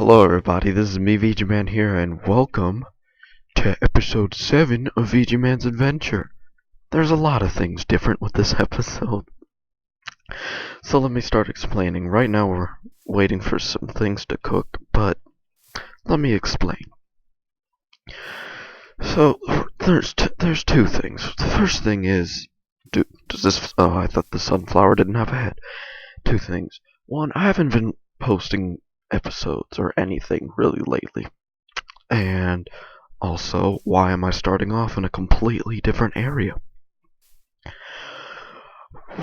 Hello everybody, this is me, ViGeeMan here, and welcome to episode 7 of ViGeeMan's adventure. There's a lot of things different with this episode. So let me start explaining. Right now we're waiting for some things to cook, but let me explain. So there's two things. The first thing is, does this? Oh, I thought the sunflower didn't have a head. Two things. One, I haven't been posting episodes or anything really lately. And also, why am I starting off in a completely different area?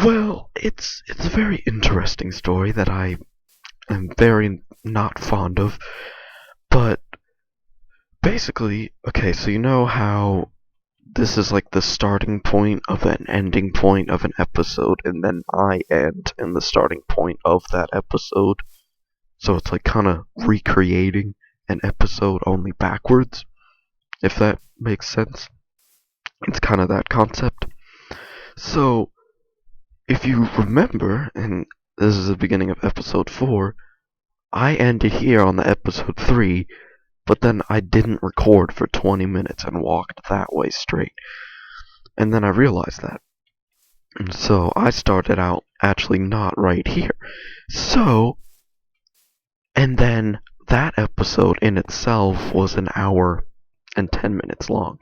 Well, it's a very interesting story that I am very not fond of, but basically, okay, so you know how this is like the starting point of an ending point of an episode, and then I end in the starting point of that episode. So it's like kind of recreating an episode only backwards, if that makes sense. It's kind of that concept. So, if you remember, and this is the beginning of episode 4, I ended here on the episode 3, but then I didn't record for 20 minutes and walked that way straight. And then I realized that. And so I started out actually not right here. So, and then that episode in itself was an hour and 10 minutes long.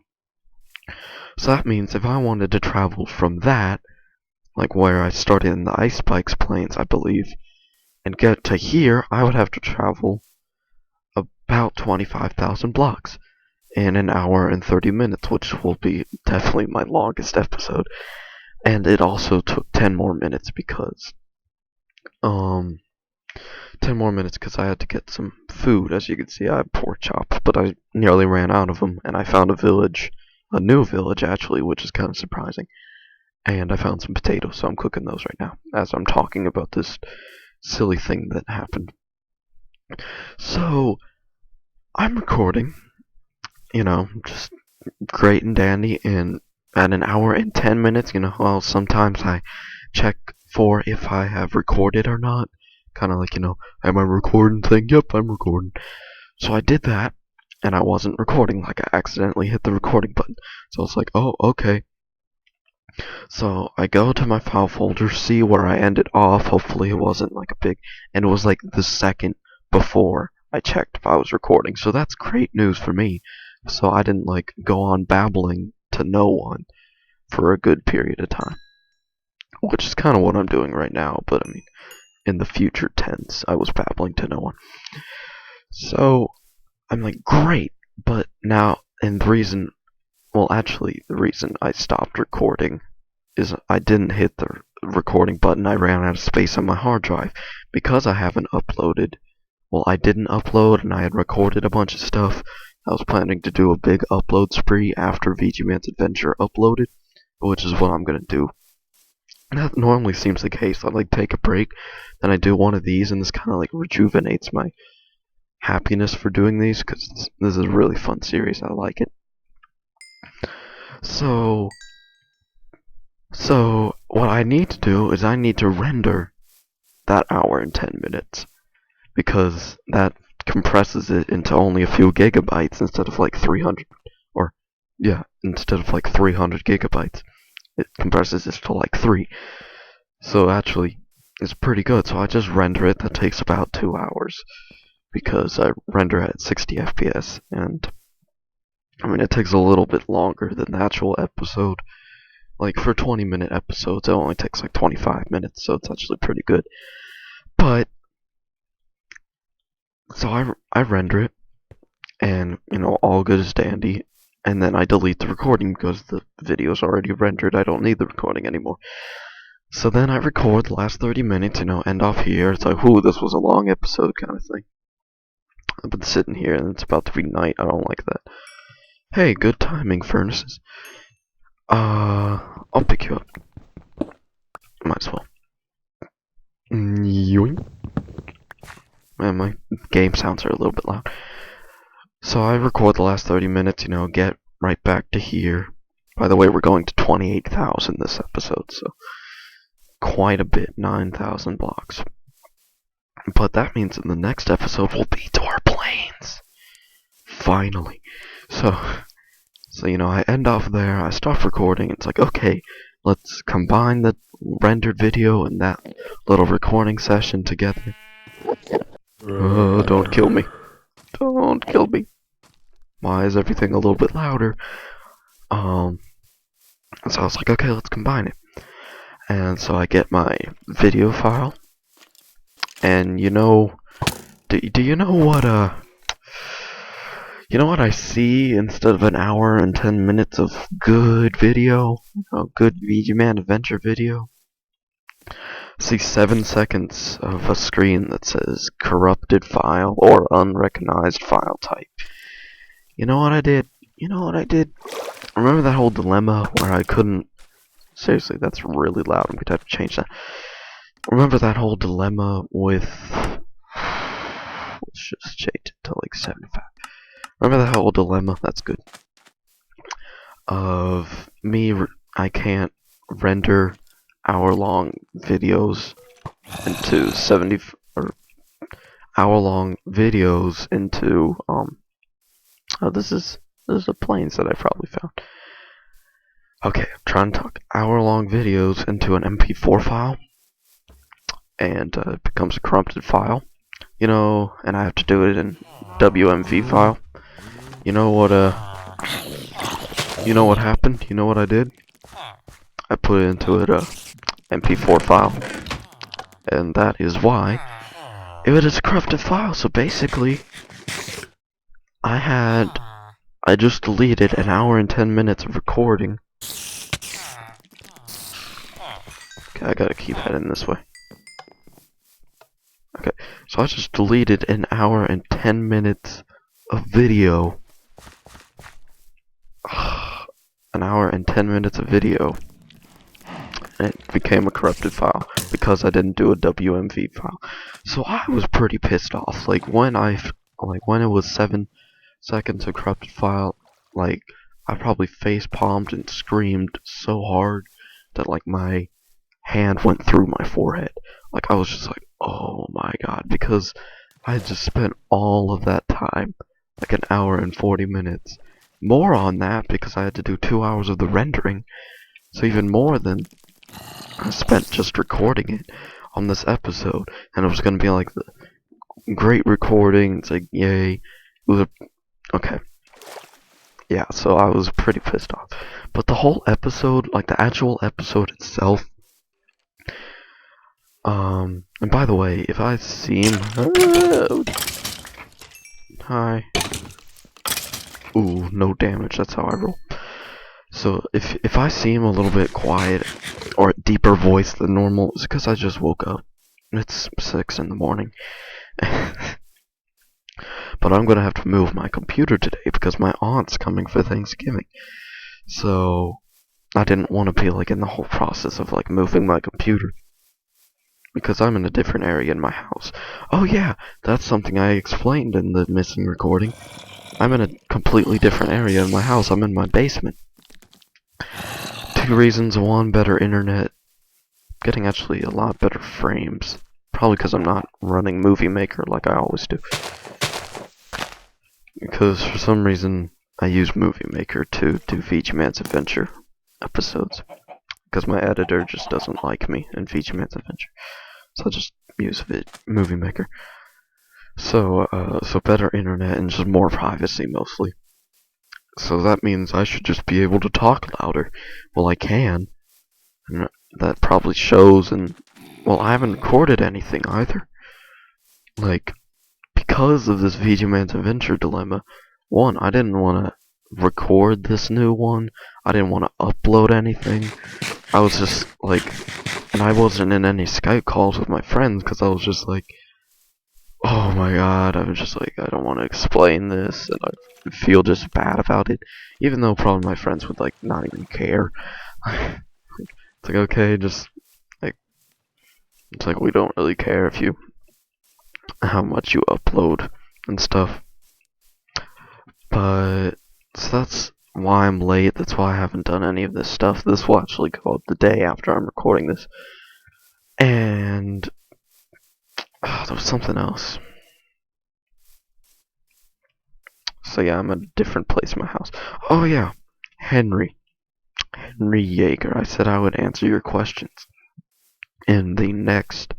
So that means if I wanted to travel from that, like where I started in the Ice Spikes Plains, I believe, and get to here, I would have to travel about 25,000 blocks in an hour and 30 minutes, which will be definitely my longest episode. And it also took 10 more minutes because, 10 more minutes because I had to get some food. As you can see, I have pork chops, but I nearly ran out of them, and I found a new village actually, which is kind of surprising. And I found some potatoes, so I'm cooking those right now as I'm talking about this silly thing that happened. So, I'm recording, just great and dandy, and at an hour and 10 minutes, well, sometimes I check for if I have recorded or not. Kind of like, am I recording thing? Yep, I'm recording. So I did that, and I wasn't recording, like I accidentally hit the recording button. So it's like, oh, okay. So I go to my file folder, see where I ended off. Hopefully it wasn't like a big, and it was like the second before I checked if I was recording. So that's great news for me. So I didn't like go on babbling to no one for a good period of time, which is kind of what I'm doing right now. But I mean, in the future tense, I was babbling to no one. So I'm like, great, but now, and the reason I stopped recording is I didn't hit the recording button. I ran out of space on my hard drive because I haven't uploaded. Well, I didn't upload, and I had recorded a bunch of stuff. I was planning to do a big upload spree after ViGeeMan's adventure uploaded, which is what I'm gonna do. And that normally seems the case. I like take a break, then I do one of these, and this kind of like rejuvenates my happiness for doing these because this is a really fun series. I like it. So what I need to do is I need to render that hour and 10 minutes because that compresses it into only a few gigabytes instead of like 300 instead of like 300 gigabytes. It compresses it to like 3. So actually it's pretty good. So I just render it. That takes about 2 hours because I render at 60 FPS, and I mean, it takes a little bit longer than the actual episode. Like, for 20-minute episodes, it only takes like 25 minutes, so it's actually pretty good. But, so I render it, and, all good as dandy, and then I delete the recording because the video's already rendered. I don't need the recording anymore. So then I record the last 30 minutes, end off here. It's like, ooh, this was a long episode kind of thing. I've been sitting here, and it's about to be night. I don't like that. Hey, good timing, furnaces. I'll pick you up. Might as well. Yoink. Man, my game sounds are a little bit loud. So I record the last 30 minutes, get right back to here. By the way, we're going to 28,000 this episode, so quite a bit, 9,000 blocks. But that means in the next episode we'll be to our planet. planes. Finally. So I end off there, I start recording, it's like, okay, let's combine the rendered video and that little recording session together. Oh, don't kill me. Don't kill me. Why is everything a little bit louder? So I was like, okay, let's combine it. And so I get my video file, and do you know what I see instead of an hour and 10 minutes of good video, good ViGeeMan adventure video? I see 7 seconds of a screen that says corrupted file or unrecognized file type. You know what I did? Remember that whole dilemma where I couldn't... Seriously, that's really loud. I'm going to have to change that. Remember that whole dilemma with... Let's just change it to like 75. Remember that whole dilemma? That's good. Of me, I can't render hour-long videos into 70 or hour-long videos into oh, this is a planes that I probably found. Okay, I'm trying to talk hour-long videos into an MP4 file, and it becomes a corrupted file, and I have to do it in WMV file. You know what happened? You know what I did? I put it into a MP4 file, and that is why it is a corrupted file. So basically, I just deleted an hour and 10 minutes of recording. Okay, I gotta keep heading this way. Okay, so I just deleted an hour and 10 minutes of video. An hour and 10 minutes of video. And it became a corrupted file because I didn't do a WMV file. So I was pretty pissed off. Like when it was 7 seconds of corrupted file, like I probably face palmed and screamed so hard that like my hand went through my forehead. Like I was just like, oh my god, because I had just spent all of that time, like an hour and 40 minutes. More on that because I had to do 2 hours of the rendering. So even more than I spent just recording it on this episode. And it was going to be like the great recording. It's like, yay. It was okay. Yeah, so I was pretty pissed off. But the whole episode, like the actual episode itself, and by the way, if I seem... Hi. Ooh, no damage, that's how I roll. So, if I seem a little bit quiet, or a deeper voice than normal, it's because I just woke up. It's 6 in the morning. But I'm gonna have to move my computer today because my aunt's coming for Thanksgiving. So, I didn't want to be like in the whole process of like moving my computer. Because I'm in a different area in my house. Oh yeah, that's something I explained in the missing recording. I'm in a completely different area in my house. I'm in my basement. 2 reasons. 1, better internet. Getting actually a lot better frames. Probably because I'm not running Movie Maker like I always do. Because for some reason I use Movie Maker to do ViGeeMan's Adventure episodes. Because my editor just doesn't like me in ViGeeMan's Adventure. So I just use Movie Maker. So better internet and just more privacy mostly. So that means I should just be able to talk louder. Well, I can. And that probably shows, and... Well, I haven't recorded anything either. Like, because of this ViGeeMan's Adventure dilemma, 1, I didn't want to record this new one. I didn't want to upload anything. I was just, like... And I wasn't in any Skype calls with my friends, because I was just like... Oh my god, I was just like, I don't want to explain this, and I feel just bad about it, even though probably my friends would, like, not even care. It's like, okay, just, like, it's like, we don't really care if you, how much you upload and stuff. But, so that's why I'm late, that's why I haven't done any of this stuff. This will actually go up the day after I'm recording this. And... there was something else. So yeah, I'm at a different place in my house. Oh yeah, Henry. Henry Yeager. I said I would answer your questions in the next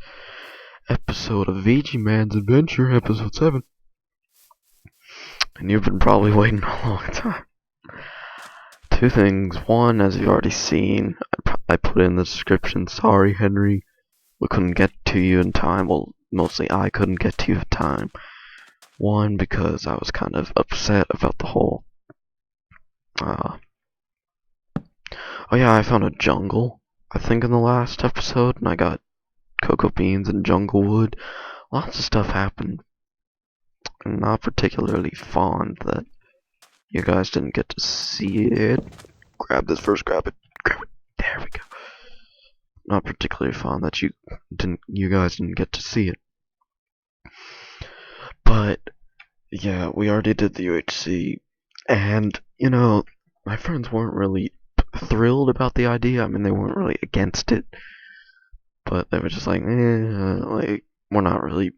episode of ViGeeMan's Adventure, episode 7. And you've been probably waiting a long time. Two things. One, as you've already seen, I put in the description, sorry Henry, we couldn't get to you in time. Well, mostly I couldn't get to you in time. One, because I was kind of upset about the whole, oh yeah, I found a jungle, I think in the last episode, and I got cocoa beans and jungle wood. Lots of stuff happened. I'm not particularly fond that you guys didn't get to see it. Grab this first, grab it. There we go. Not particularly fond that you guys didn't get to see it. But yeah, we already did the UHC, and you know, my friends weren't really thrilled about the idea. I mean, they weren't really against it, but they were just like, like we're not really.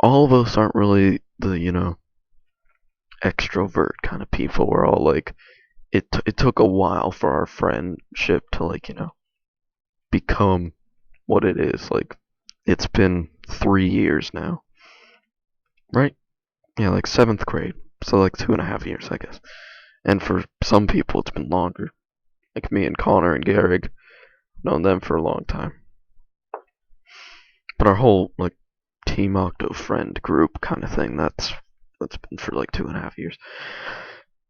All of us aren't really the extrovert kind of people. We're all like, it took a while for our friendship to become what it is. Like, it's been 3 years now, right? Yeah, like 7th grade, so like 2.5 years, I guess. And for some people, it's been longer. Like me and Connor and Garrig, known them for a long time. But our whole like Team Octo friend group kind of thing, that's been for like 2.5 years.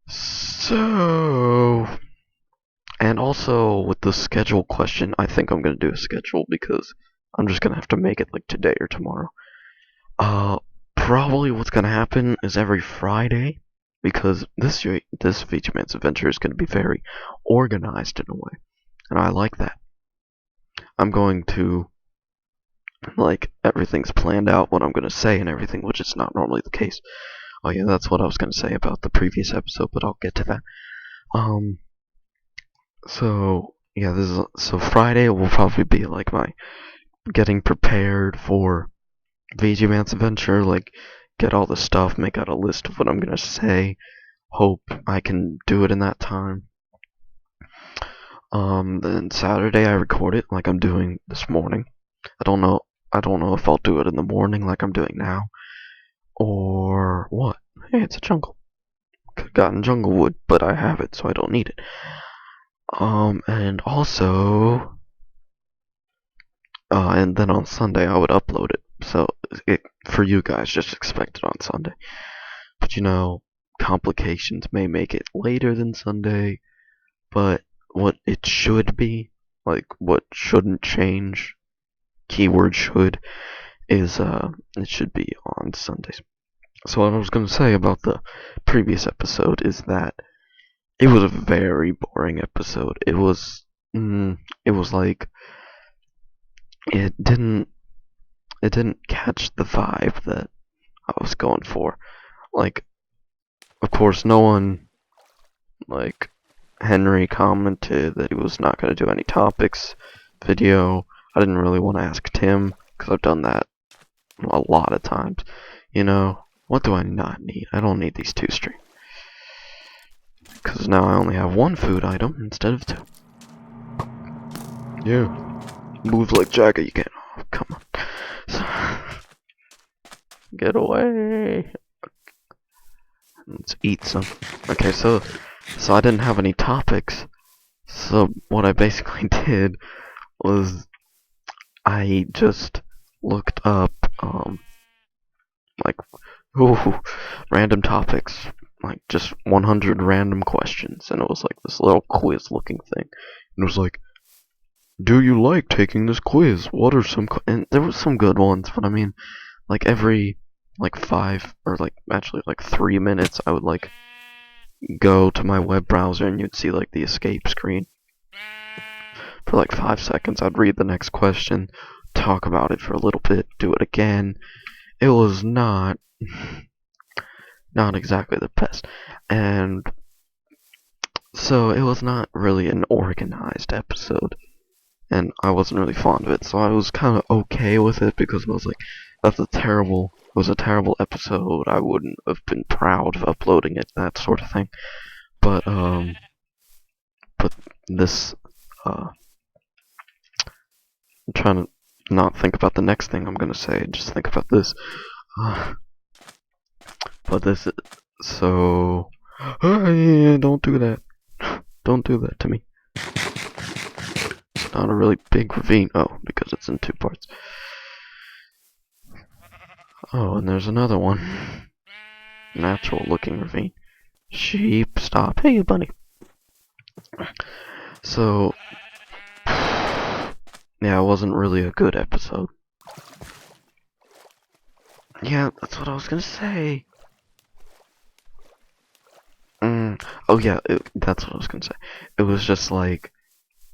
So, and also with the schedule question, I think I'm gonna do a schedule because I'm just gonna have to make it like today or tomorrow. Probably what's gonna happen is every Friday, because this ViGeeMan's Adventure is gonna be very organized in a way, and I like that. I'm going to, like, everything's planned out, what I'm gonna say and everything, which is not normally the case. Oh yeah, that's what I was gonna say about the previous episode, but I'll get to that. So yeah, so Friday will probably be like my getting prepared for ViGeeMan's Adventure, like get all the stuff, make out a list of what I'm gonna say. Hope I can do it in that time. Then Saturday I record it like I'm doing this morning. I don't know if I'll do it in the morning like I'm doing now, or what. Hey, it's a jungle. Could've gotten jungle wood, but I have it, so I don't need it. And also, and then on Sunday I would upload it. So for you guys, just expect it on Sunday. But complications may make it later than Sunday. But what it should be, like what shouldn't change, keyword should, is it should be on Sundays. So what I was gonna say about the previous episode is that it was a very boring episode. It was like it didn't catch the vibe that I was going for. Like, of course, no one, like, Henry commented that he was not going to do any topics video. I didn't really want to ask Tim, because I've done that a lot of times. What do I not need? I don't need these 2 streams. Because now I only have 1 food item instead of 2. Yeah. Move like Jagger, you can't. Oh, come on. Get away. Let's eat some. Okay, so I didn't have any topics. So what I basically did was I just looked up like random topics, like just 100 random questions, and it was like this little quiz looking thing. And it was like, do you like taking this quiz? What are some and there was some good ones, but I mean, like every 5 or actually 3 minutes I would go to my web browser and you'd see the escape screen. For 5 seconds I'd read the next question, talk about it for a little bit, do it again. It was not exactly the best. And so it was not really an organized episode. And I wasn't really fond of it, so I was kind of okay with it because I was like, it was a terrible episode. I wouldn't have been proud of uploading it, that sort of thing. But but this, I'm trying to not think about the next thing I'm gonna say. Just think about this. But this, so, don't do that. Don't do that to me. It's not a really big ravine. Oh, because it's in two parts. Oh, and there's another one. Natural looking ravine. Sheep, stop. Hey, bunny. So, yeah, it wasn't really a good episode. Yeah, that's what I was gonna say. Oh yeah, that's what I was gonna say. It was just like,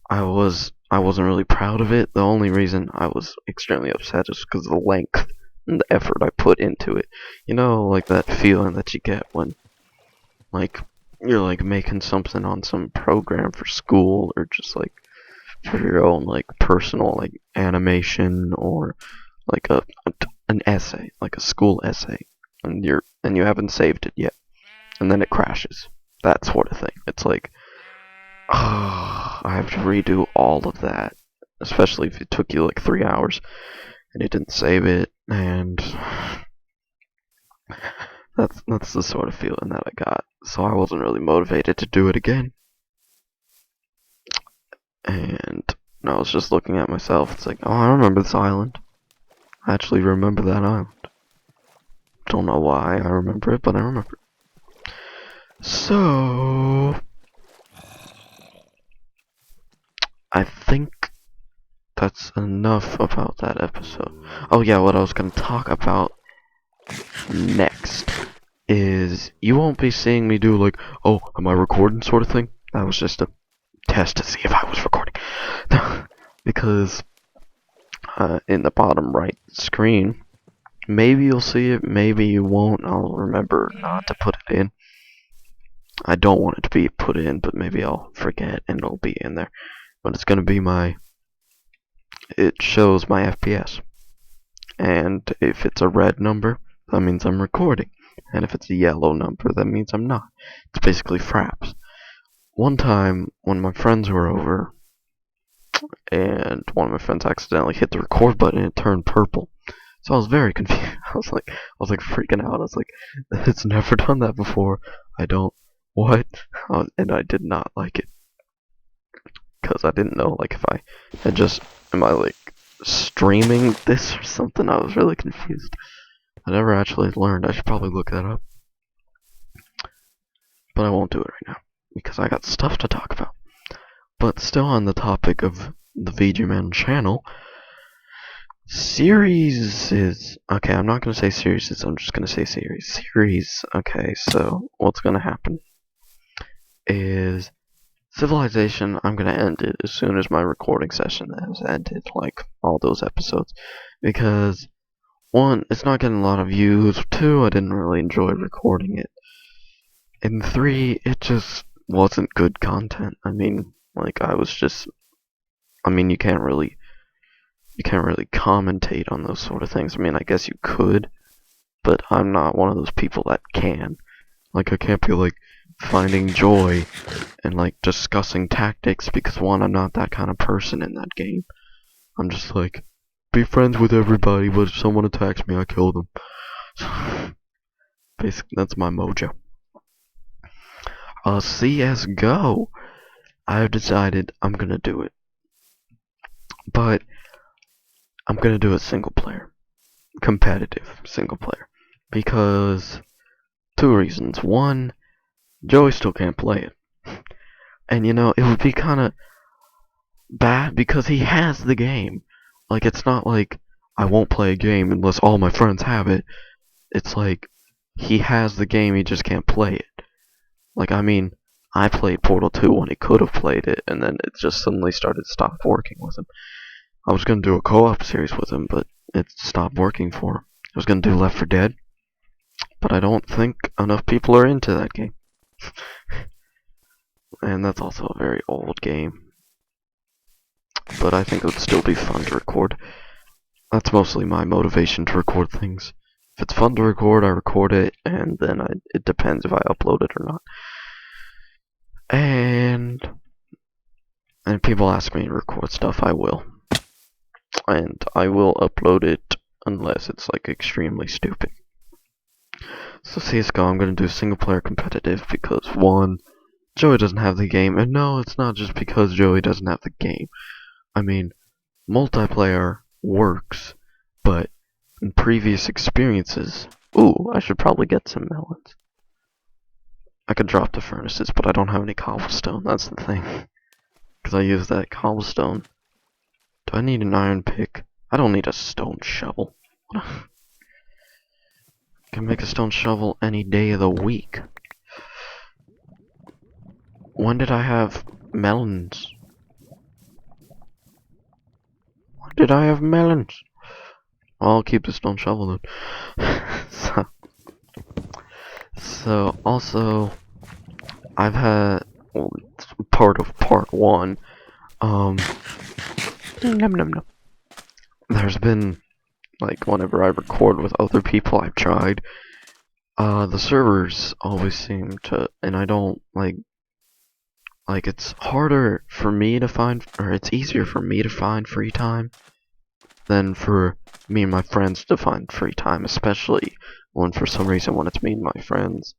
I wasn't really proud of it. The only reason I was extremely upset is because of the length and the effort I put into it. You know, like that feeling that you get when, like, you're like making something on some program for school, or just like for your own like personal like animation, or like an essay, like a school essay, and you haven't saved it yet, and then it crashes. That sort of thing. It's like, I have to redo all of that, especially if it took you like 3 hours and you didn't save it, and that's the sort of feeling that I got. So I wasn't really motivated to do it again, and I was just looking at myself. It's like, oh, I remember this island. I actually remember that island. Don't know why I remember it, but I remember it. So I think that's enough about that episode. Oh yeah, what I was gonna talk about next is, you won't be seeing me do like, oh, am I recording sort of thing. That was just a test to see if I was recording. Because in the bottom right screen, maybe you'll see it, maybe you won't. I'll remember not to put it in. I don't want it to be put in, but maybe I'll forget and it'll be in there. But it's gonna be it shows my FPS. And if it's a red number, that means I'm recording. And if it's a yellow number, that means I'm not. It's basically fraps. One time, when my friends were over, and one of my friends accidentally hit the record button and it turned purple. So I was very confused. I was like freaking out. I was like, it's never done that before. I don't, what? And I did not like it. Because I didn't know, like, if I had just, am I like streaming this or something? I was really confused. I never actually learned. I should probably look that up. But I won't do it right now, because I got stuff to talk about. But still on the topic of the ViGeeMan's channel, okay, I'm not going to say series, I'm just going to say series. Okay, so what's going to happen is Civilization, I'm going to end it as soon as my recording session has ended, like all those episodes, because one, it's not getting a lot of views, two, I didn't really enjoy recording it, and three, it just wasn't good content. I mean, like, you can't really commentate on those sort of things. I mean, I guess you could, but I'm not one of those people that can. Like, I can't be like finding joy and like discussing tactics, because one, I'm not that kind of person in that game. I'm just like, be friends with everybody, but if someone attacks me, I kill them. Basically, that's my mojo. CSGO, I've decided I'm gonna do it, but I'm gonna do it single player, competitive single player, because two reasons. One, Joey still can't play it, and you know, it would be kind of bad because he has the game. Like, it's not like I won't play a game unless all my friends have it. It's like he has the game, he just can't play it. Like, I mean, I played Portal 2 when he could have played it, and then it just suddenly stopped working with him. I was gonna do a co-op series with him, but it stopped working for him. I was gonna do Left 4 Dead, but I don't think enough people are into that game. And that's also a very old game. But I think it would still be fun to record. That's mostly my motivation to record things. If it's fun to record, I record it, and then it depends if I upload it or not. And if people ask me to record stuff, I will. And I will upload it unless it's like extremely stupid. So CSGO, I'm gonna do single player competitive because one, Joey doesn't have the game, and no, it's not just because Joey doesn't have the game. I mean, multiplayer works, but in previous experiences, ooh, I should probably get some melons. I could drop the furnaces, but I don't have any cobblestone, that's the thing. Because I use that cobblestone. Do I need an iron pick? I don't need a stone shovel. I can make a stone shovel any day of the week. When did I have melons? When did I have melons? Well, I'll keep the stone shovel then. so also, I've had, well, it's part of part one. Num num num. There's been, like, whenever I record with other people, I've tried. The servers always seem to, and I don't like it's harder for me to find, or it's easier for me to find free time than for me and my friends to find free time, especially when for some reason when it's me and my friends,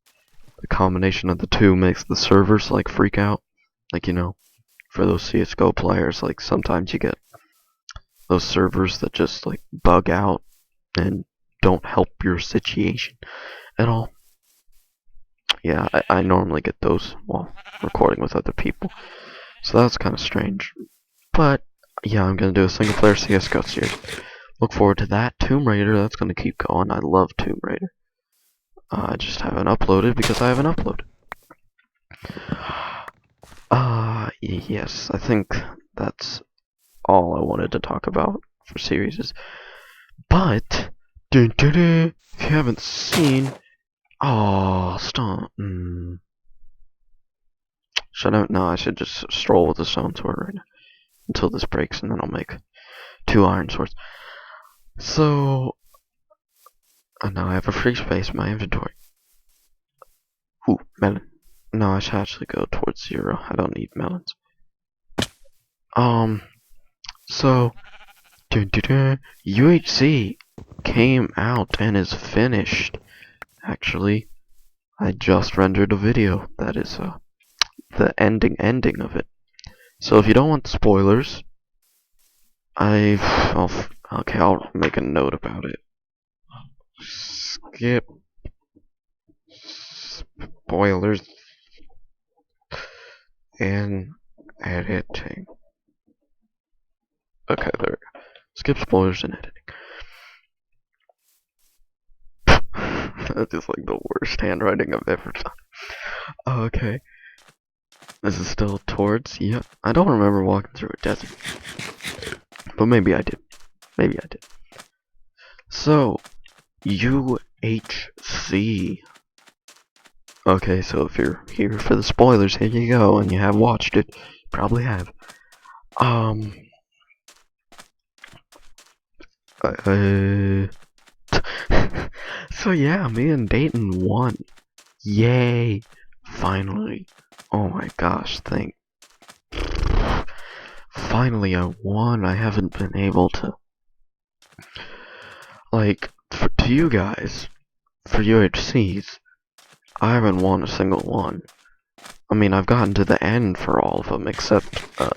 the combination of the two makes the servers like freak out. Like, you know, for those CSGO players, like sometimes you get those servers that just like bug out and don't help your situation at all. Yeah, I normally get those while recording with other people. So that's kind of strange. But, yeah, I'm going to do a single player CSGO series. Look forward to that. Tomb Raider, that's going to keep going. I love Tomb Raider. I just haven't uploaded because I haven't uploaded. Yes, I think that's all I wanted to talk about for series. But, if you haven't seen... Oh, stop. Should I? No, I should just stroll with the stone sword right now until this breaks, and then I'll make 2 iron swords. So, now I have a free space in my inventory. Ooh, melon. No, I should actually go towards 0. I don't need melons. So, UHC came out and is finished. Actually, I just rendered a video that is the ending of it. So if you don't want spoilers, I'll make a note about it. Skip spoilers and editing. Okay, there we go. Skip spoilers and editing. That is like the worst handwriting I've ever done. Okay. This is still towards, yeah. I don't remember walking through a desert. But maybe I did. Maybe I did. So, UHC. Okay, so if you're here for the spoilers, here you go, and you have watched it. Probably have. So yeah, me and Dayton won. Yay! Finally. Oh my gosh, finally I won. I haven't been able to, like, to you guys, for UHCs, I haven't won a single one. I mean, I've gotten to the end for all of them, except the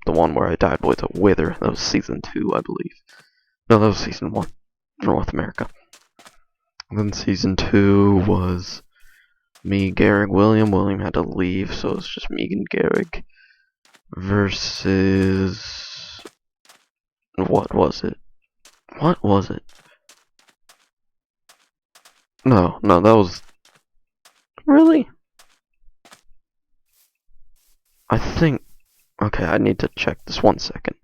one where I died with a wither. That was season 2, I believe. No, that was season 1, North America. And then season 2 was me, Garrick, William. William had to leave, so it's just me and Garrick versus... What was it? What was it? No, that was... Really? I think... Okay, I need to check this 1 second.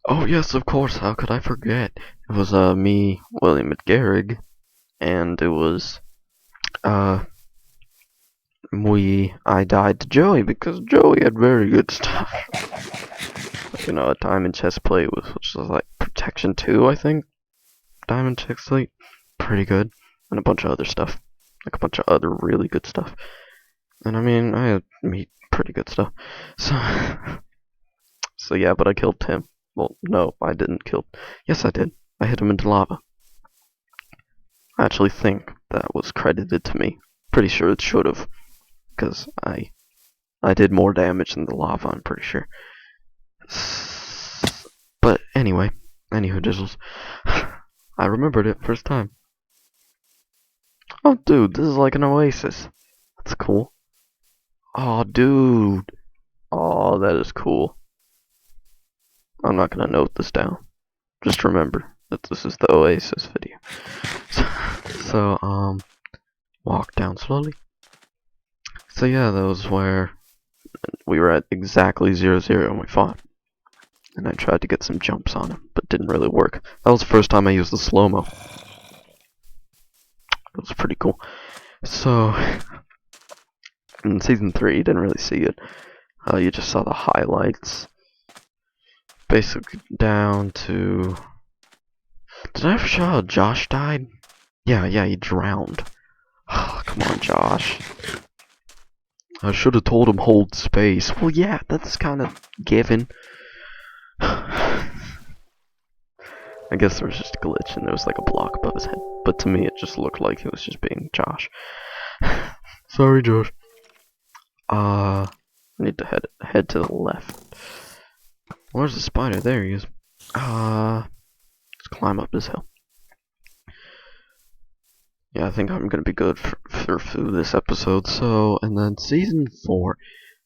Oh yes, of course, how could I forget? It was me, William, and Garrick, and it was... I died to Joey because Joey had very good stuff. a diamond chest plate, which was like protection 2, I think. Diamond chest plate, pretty good, and a bunch of other stuff, like a bunch of other really good stuff. And I mean, I had meat, pretty good stuff. So, so yeah, but I killed Tim. Well, no, I didn't kill. Yes, I did. I hit him into lava. I actually think that was credited to me. Pretty sure it should have, because I did more damage than the lava. I'm pretty sure. But anyway, anywho, Dizzles, I remembered it first time. Oh, dude, this is like an oasis. That's cool. Oh, dude. Oh, that is cool. I'm not gonna note this down. Just remember that this is the oasis video. So, walk down slowly. So yeah, that was where we were at exactly 0-0 and we fought. And I tried to get some jumps on him, but didn't really work. That was the first time I used the slow-mo. It was pretty cool. So, in Season 3, you didn't really see it. You just saw the highlights. Basically down to... Did I ever show how Josh died? Yeah, he drowned. Oh, come on, Josh. I should have told him hold space. Well, yeah, that's kind of given. I guess there was just a glitch and there was like a block above his head. But to me, it just looked like he was just being Josh. Sorry, Josh. I need to head to the left. Where's the spider? There he is. Let's climb up this hill. Yeah, I think I'm gonna be good for this episode. So, and then Season 4.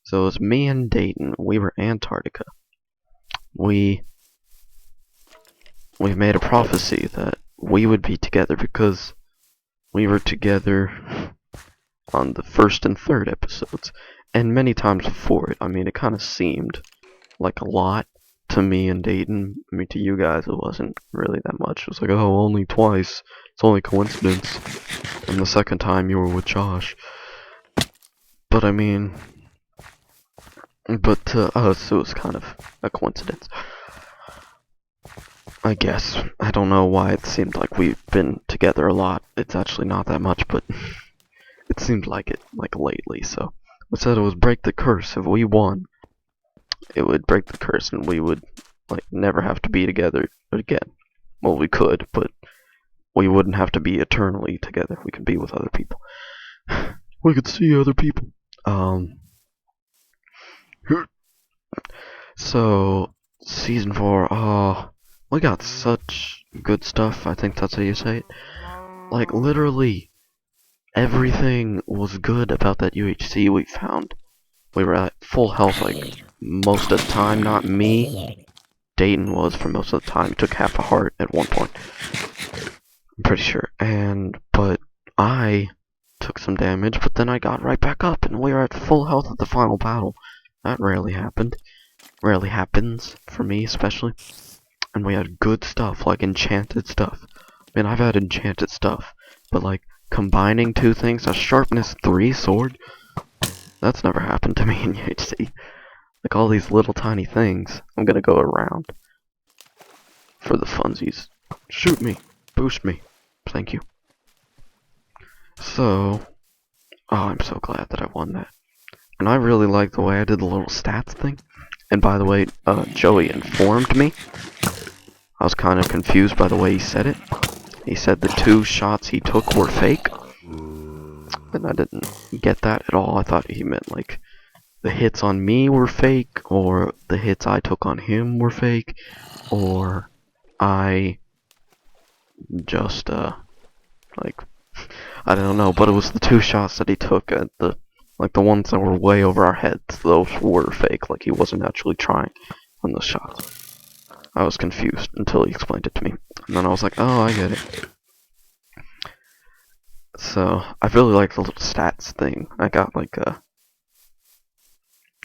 So it was me and Dayton. We were Antarctica. We made a prophecy that we would be together because we were together on the first and third episodes, and many times before it. I mean, it kind of seemed like a lot to me and Dayton. I mean, to you guys, it wasn't really that much. It was like, oh, only twice. It's only coincidence. And the second time you were with Josh. But I mean, but to us, it was kind of a coincidence. I guess. I don't know why it seemed like we've been together a lot. It's actually not that much, but it seemed like it, like lately, so. We said it was break the curse. If we won, it would break the curse and we would, like, never have to be together again. Well, we could, but we wouldn't have to be eternally together. We could be with other people. We could see other people. So, Season 4, we got such good stuff, I think that's how you say it. Like, literally, everything was good about that UHC we found. We were at full health, like, most of the time. Not me. Dayton was for most of the time. He took half a heart at one point. I'm pretty sure. But I took some damage, but then I got right back up, and we were at full health at the final battle. That rarely happened. Rarely happens, for me especially. And we had good stuff, like enchanted stuff. I mean, I've had enchanted stuff, but like, combining two things, a sharpness 3 sword, that's never happened to me in UHC. Like, all these little tiny things, I'm gonna go around. For the funsies. Shoot me. Boost me. Thank you. So, I'm so glad that I won that. And I really like the way I did the little stats thing. And by the way, Joey informed me. I was kind of confused by the way he said it. He said the 2 shots he took were fake. And I didn't get that at all. I thought he meant, like, the hits on me were fake, or the hits I took on him were fake, or I just, like, I don't know, but it was the 2 shots that he took at the ones that were way over our heads. Those were fake, like he wasn't actually trying on those shots. I was confused until he explained it to me. And then I was like, oh, I get it. So, I really like the little stats thing. I got like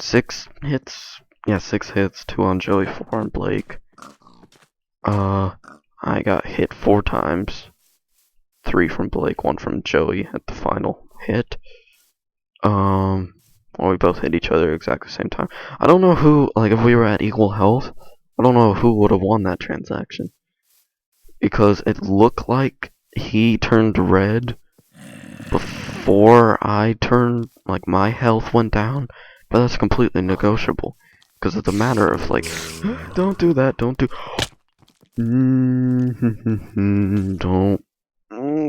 6 hits. Yeah, 6 hits, 2 on Joey, 4 on Blake. I got hit 4 times. 3 from Blake, 1 from Joey at the final hit. Or we both hit each other at exactly the same time. I don't know who, like, if we were at equal health, I don't know who would have won that transaction. Because it looked like he turned red before I turned, like, my health went down. But that's completely negotiable. Because it's a matter of, like, don't do that, don't do...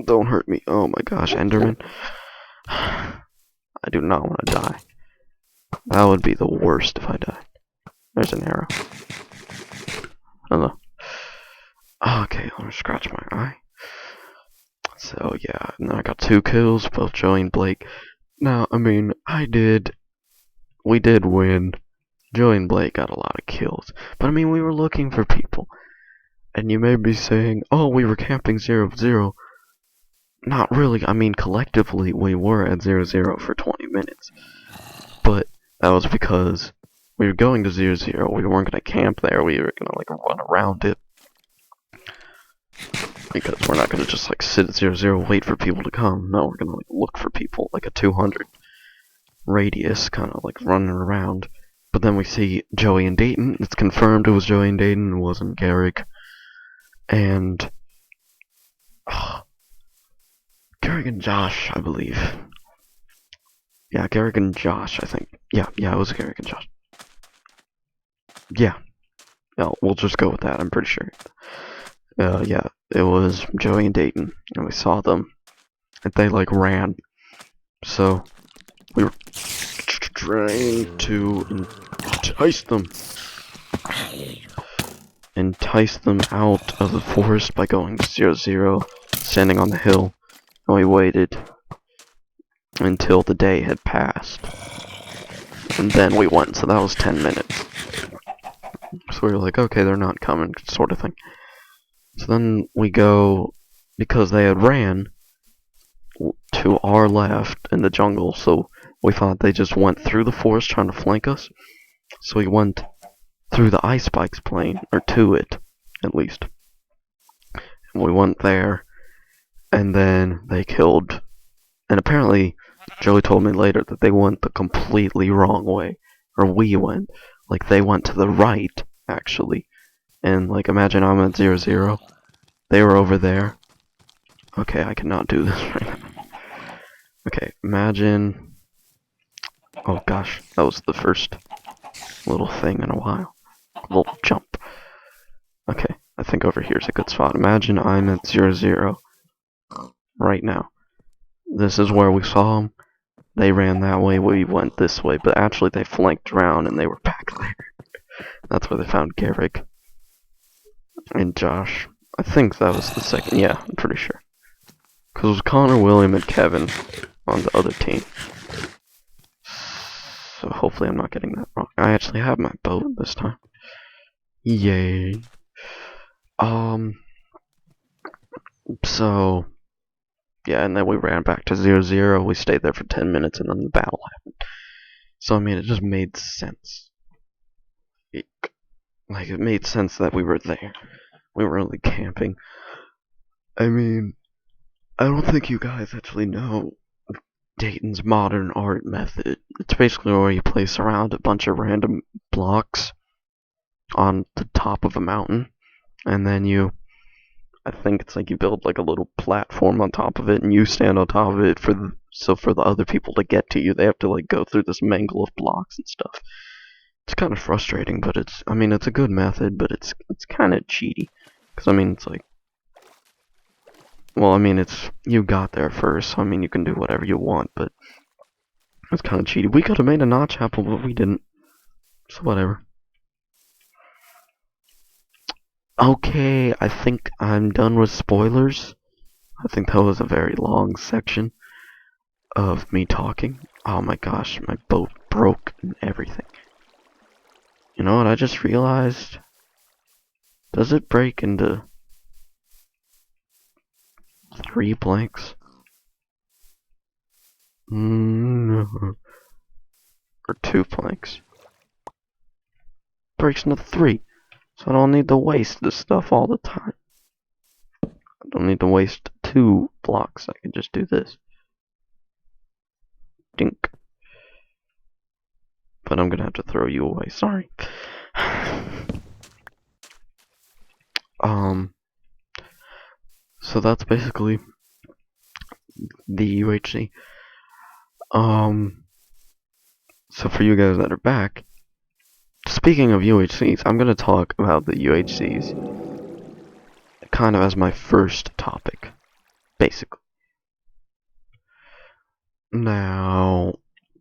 don't hurt me. Oh my gosh, Enderman. I do not want to die. That would be the worst if I died. There's an arrow. Hello. Okay, let me scratch my eye. So yeah, and then I got 2 kills, both Joey and Blake. Now, I mean, we did win. Joey and Blake got a lot of kills. But I mean, we were looking for people. And you may be saying, oh, we were camping 0-0. Not really, I mean, collectively, we were at 0-0 for 20 minutes. But that was because we were going to 0-0. We weren't going to camp there. We were going to, like, run around it. Because we're not going to just, like, sit at 0-0, wait for people to come. No, we're going to, like, look for people, like a 200 radius, kind of, like, running around. But then we see Joey and Dayton. It's confirmed it was Joey and Dayton. It wasn't Garrick. And... Garrick and Josh, I believe. Yeah, Garrick and Josh, I think. Yeah, it was Garrick and Josh. Yeah, we'll just go with that, I'm pretty sure. Yeah, it was Joey and Dayton, and we saw them, and they, like, ran. So, we were trying to entice them. Entice them out of the forest by going to 0-0, standing on the hill, and we waited until the day had passed. And then we went, so that was 10 minutes. So we were like, okay, they're not coming, sort of thing. So then we go, because they had ran to our left in the jungle, so we thought they just went through the forest trying to flank us. So we went through the ice spikes plane, or to it, at least. And we went there, and then they killed, and apparently Joey told me later that they went the completely wrong way, or we went, like they went to the right, actually. And, like, imagine I'm at 0-0. They were over there. Okay, I cannot do this right now. Okay, imagine... Oh gosh, that was the first little thing in a while. A little jump. Okay, I think over here's a good spot. Imagine I'm at 0-0 right now. This is where we saw them. They ran that way, we went this way, but actually they flanked around and they were back there. That's where they found Garrick and Josh. I think that was the second. Yeah, I'm pretty sure. Because it was Connor, William, and Kevin on the other team. So hopefully I'm not getting that wrong. I actually have my boat this time. Yay. So, yeah, and then we ran back to 0-0. We stayed there for 10 minutes and then the battle happened. So, I mean, it just made sense. It made sense that we were there. We were only camping. I mean, I don't think you guys actually know Dayton's modern art method. It's basically where you place around a bunch of random blocks on the top of a mountain, and then I think it's like you build like a little platform on top of it, and you stand on top of it so for the other people to get to you, they have to like go through this mangle of blocks and stuff. It's kind of frustrating, but it's a good method, but it's kind of cheaty, because I mean it's like, well, I mean it's you got there first, so I mean you can do whatever you want, but it's kind of cheaty. We could have made a notch apple, but we didn't, so whatever. Okay, I think I'm done with spoilers. I think that was a very long section of me talking. Oh my gosh, my boat broke and everything. You know what I just realized? Does it break into 3 planks? No. Or 2 planks. Breaks into 3. So I don't need to waste this stuff all the time. I don't need to waste 2 blocks. I can just do this. Dink. but I'm gonna have to throw you away. Sorry. So that's basically the UHC. So for you guys that are back, speaking of UHCs, I'm gonna talk about the UHCs kind of as my first topic, basically. Now,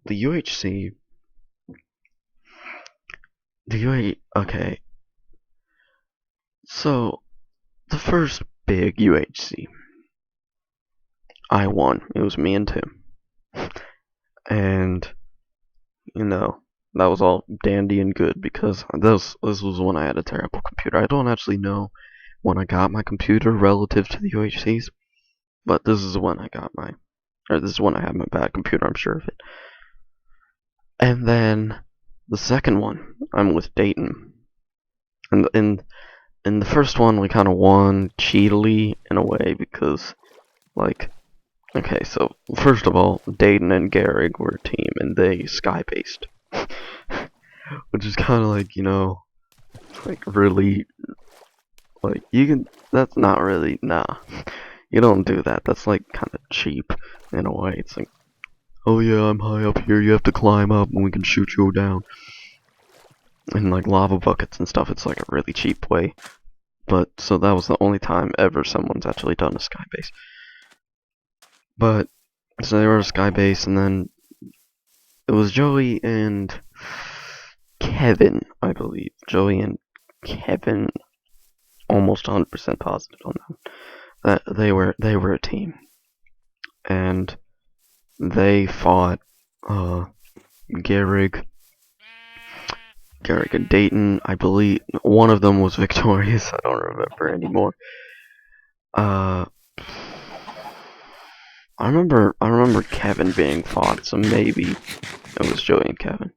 the UHC, okay. So, the first big UHC, I won. It was me and Tim. And, that was all dandy and good because this was when I had a terrible computer. I don't actually know when I got my computer relative to the UHCs, but this is when I had my bad computer, I'm sure of it. And then the second one, I'm with Dayton. And in the first one, we kind of won cheatily in a way because, okay, so first of all, Dayton and Garrig were a team, and they sky-based. Which is kind of really, that's not really, nah. You don't do that. That's, kind of cheap in a way. It's like, oh yeah, I'm high up here, you have to climb up, and we can shoot you down. And, lava buckets and stuff, it's, a really cheap way. But, so that was the only time ever someone's actually done a sky base. But, so they were a sky base, and then it was Joey and Kevin, I believe. Joey and Kevin, almost 100% positive on that. They were a team. And they fought, Garrig and Dayton. I believe one of them was victorious. I don't remember anymore. I remember Kevin being fought, so maybe it was Joey and Kevin,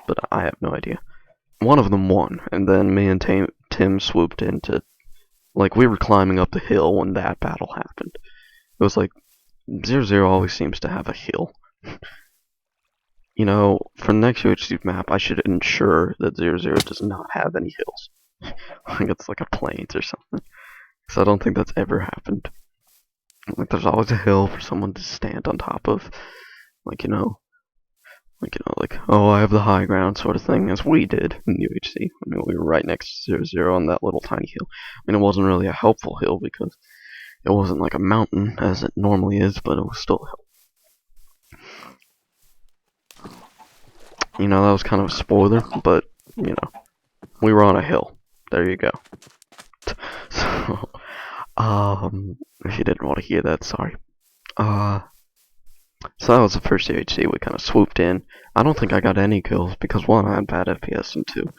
but I have no idea. One of them won, and then me and Tim swooped in to, we were climbing up the hill when that battle happened. It was 0-0 always seems to have a hill. For the next UHC map, I should ensure that 0-0 does not have any hills. It's like a plains or something. Because I don't think that's ever happened. There's always a hill for someone to stand on top of. Oh, I have the high ground sort of thing, as we did in UHC. We were right next to 0-0 on that little tiny hill. It wasn't really a helpful hill because it wasn't like a mountain as it normally is, but it was still a hill. That was kind of a spoiler, but, we were on a hill. There you go. So, if you didn't want to hear that, sorry. So that was the first UHC. We kind of swooped in. I don't think I got any kills because, one, I had bad FPS, and two,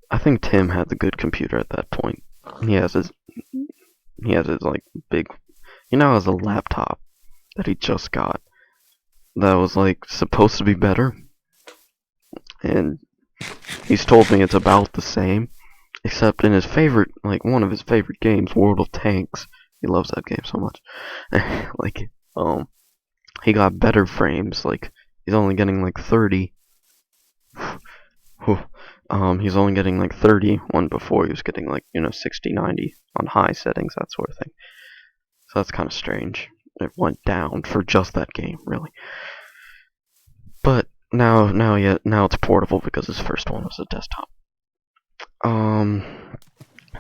I think Tim had the good computer at that point. He has his big, has a laptop that he just got that was, supposed to be better. And he's told me it's about the same, except in his favorite, one of his favorite games, World of Tanks. He loves that game so much. He got better frames. He's only getting 30. He's only getting 30. One before he was getting 60, 90 on high settings, that sort of thing. So that's kind of strange. It went down for just that game, really. But now it's portable because his first one was a desktop. So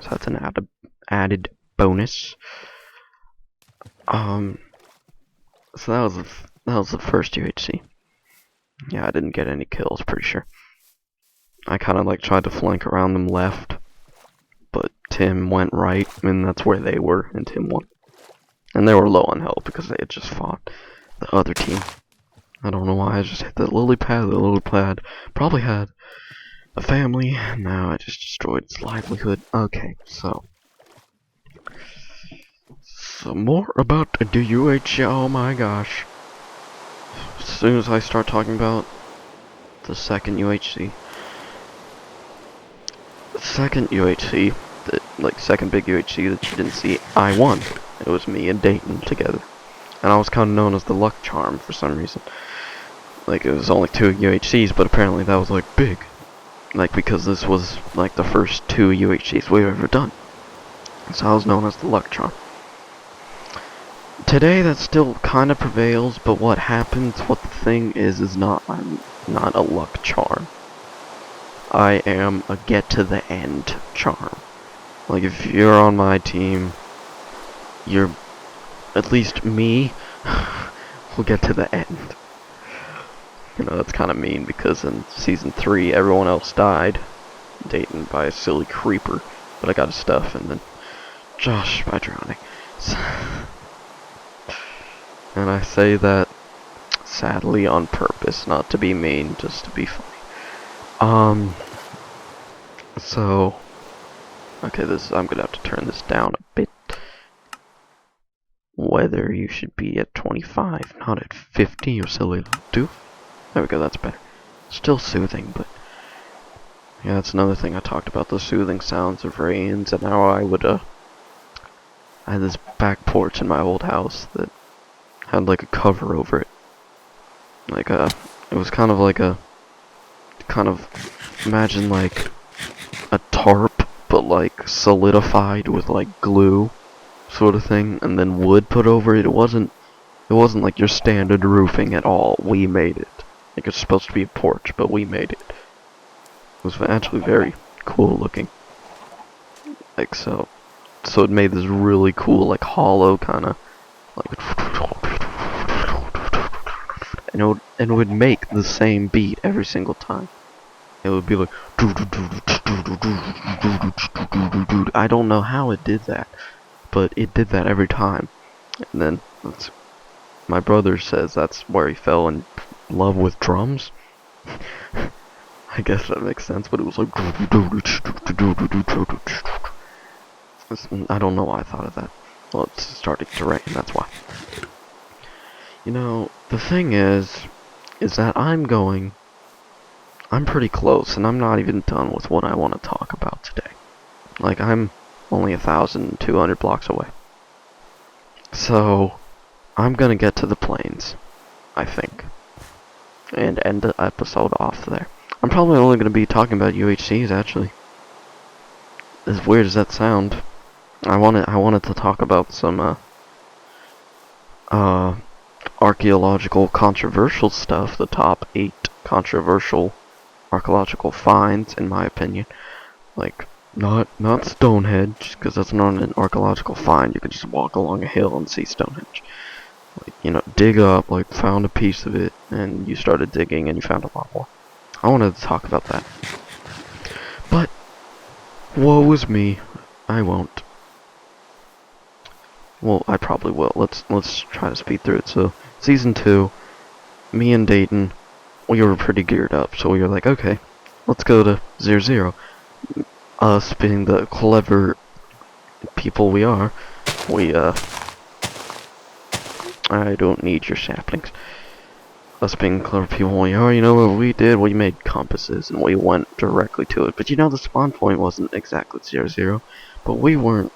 that's an added bonus. So that was the first UHC. Yeah, I didn't get any kills, pretty sure. I kind of tried to flank around them left, but Tim went right, and that's where they were, and Tim won. And they were low on health because they had just fought the other team. I don't know why I just hit the lily pad. The lily pad probably had a family, and now I just destroyed its livelihood. Okay, so more about the UHC. Oh my gosh. As soon as I start talking about the second UHC. The second UHC, second big UHC that you didn't see, I won. It was me and Dayton together. And I was kind of known as the luck charm for some reason. Like, it was only 2 UHCs, but apparently that was, like, big. Like, because this was, like, the first 2 UHCs we've ever done. So I was known as the luck charm. Today, that still kind of prevails, but what happens, what the thing is not, I'm not a luck charm. I am a get-to-the-end charm. Like, if you're on my team, you're, at least me, will get to the end. You know, that's kind of mean, because in Season 3, everyone else died. Dayton by a silly creeper, but I got his stuff, and then Josh by drowning. And I say that, sadly, on purpose, not to be mean, just to be funny. So, okay, I'm gonna have to turn this down a bit. Whether you should be at 25, not at 50, you silly doof. There we go, that's better. Still soothing, but yeah, that's another thing I talked about, the soothing sounds of rains, and how I had this back porch in my old house that had like a cover over it. Like it was kind of like imagine like a tarp, but like solidified with like glue, sort of thing, and then wood put over it. It wasn't like your standard roofing at all. We made it. Like, it's supposed to be a porch, but we made it. It was actually very cool looking. Like, so it made this really cool, like, hollow kind of, like, and it would make the same beat every single time. It would be like, I don't know how it did that, but it did that every time. And then my brother says that's where he fell in love with drums. I guess that makes sense, but it was like, I don't know why I thought of that. Well, it's starting to rain, that's why. You know, the thing is that I'm pretty close, and I'm not even done with what I want to talk about today. Like, I'm only 1,200 blocks away. So, I'm gonna get to the plains, I think, and end the episode off there. I'm probably only gonna be talking about UHCs, actually. As weird as that sound, I wanted to talk about some archaeological controversial stuff. The top 8 controversial archaeological finds, in my opinion. Like, not Stonehenge, because that's not an archaeological find. You could just walk along a hill and see Stonehenge. Like, you know, dig up, like, found a piece of it, and you started digging, and you found a lot more. I wanted to talk about that. But, woe is me, I won't. Well, I probably will. Let's try to speed through it. So, Season 2, me and Dayton, we were pretty geared up, so we were like, okay, let's go to 0-0. Us being the clever people we are, I don't need your saplings. Us being clever people we are, you know what we did? We made compasses, and we went directly to it. But you know, the spawn point wasn't exactly 0-0, but we weren't,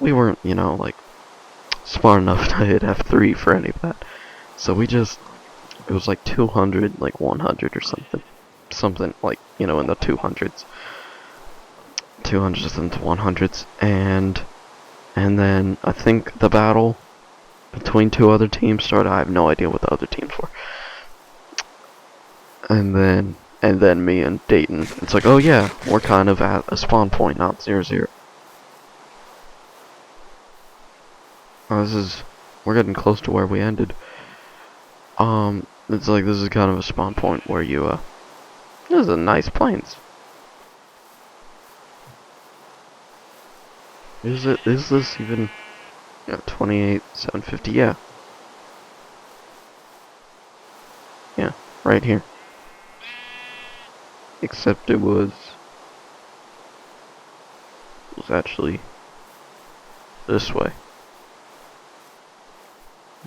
you know, like, smart enough to hit F3 for any of that. So it was like 200, like 100 or something. Something like, you know, in the 200s. 200s into 100s. And then I think the battle between 2 other teams started. I have no idea what the other teams were. And then me and Dayton, it's like, oh yeah, we're kind of at a spawn point, not 0-0. We're getting close to where we ended. It's like, this is kind of a spawn point where this is a nice plains. Is this even, 28,750, yeah. Yeah, right here. Except it was actually this way.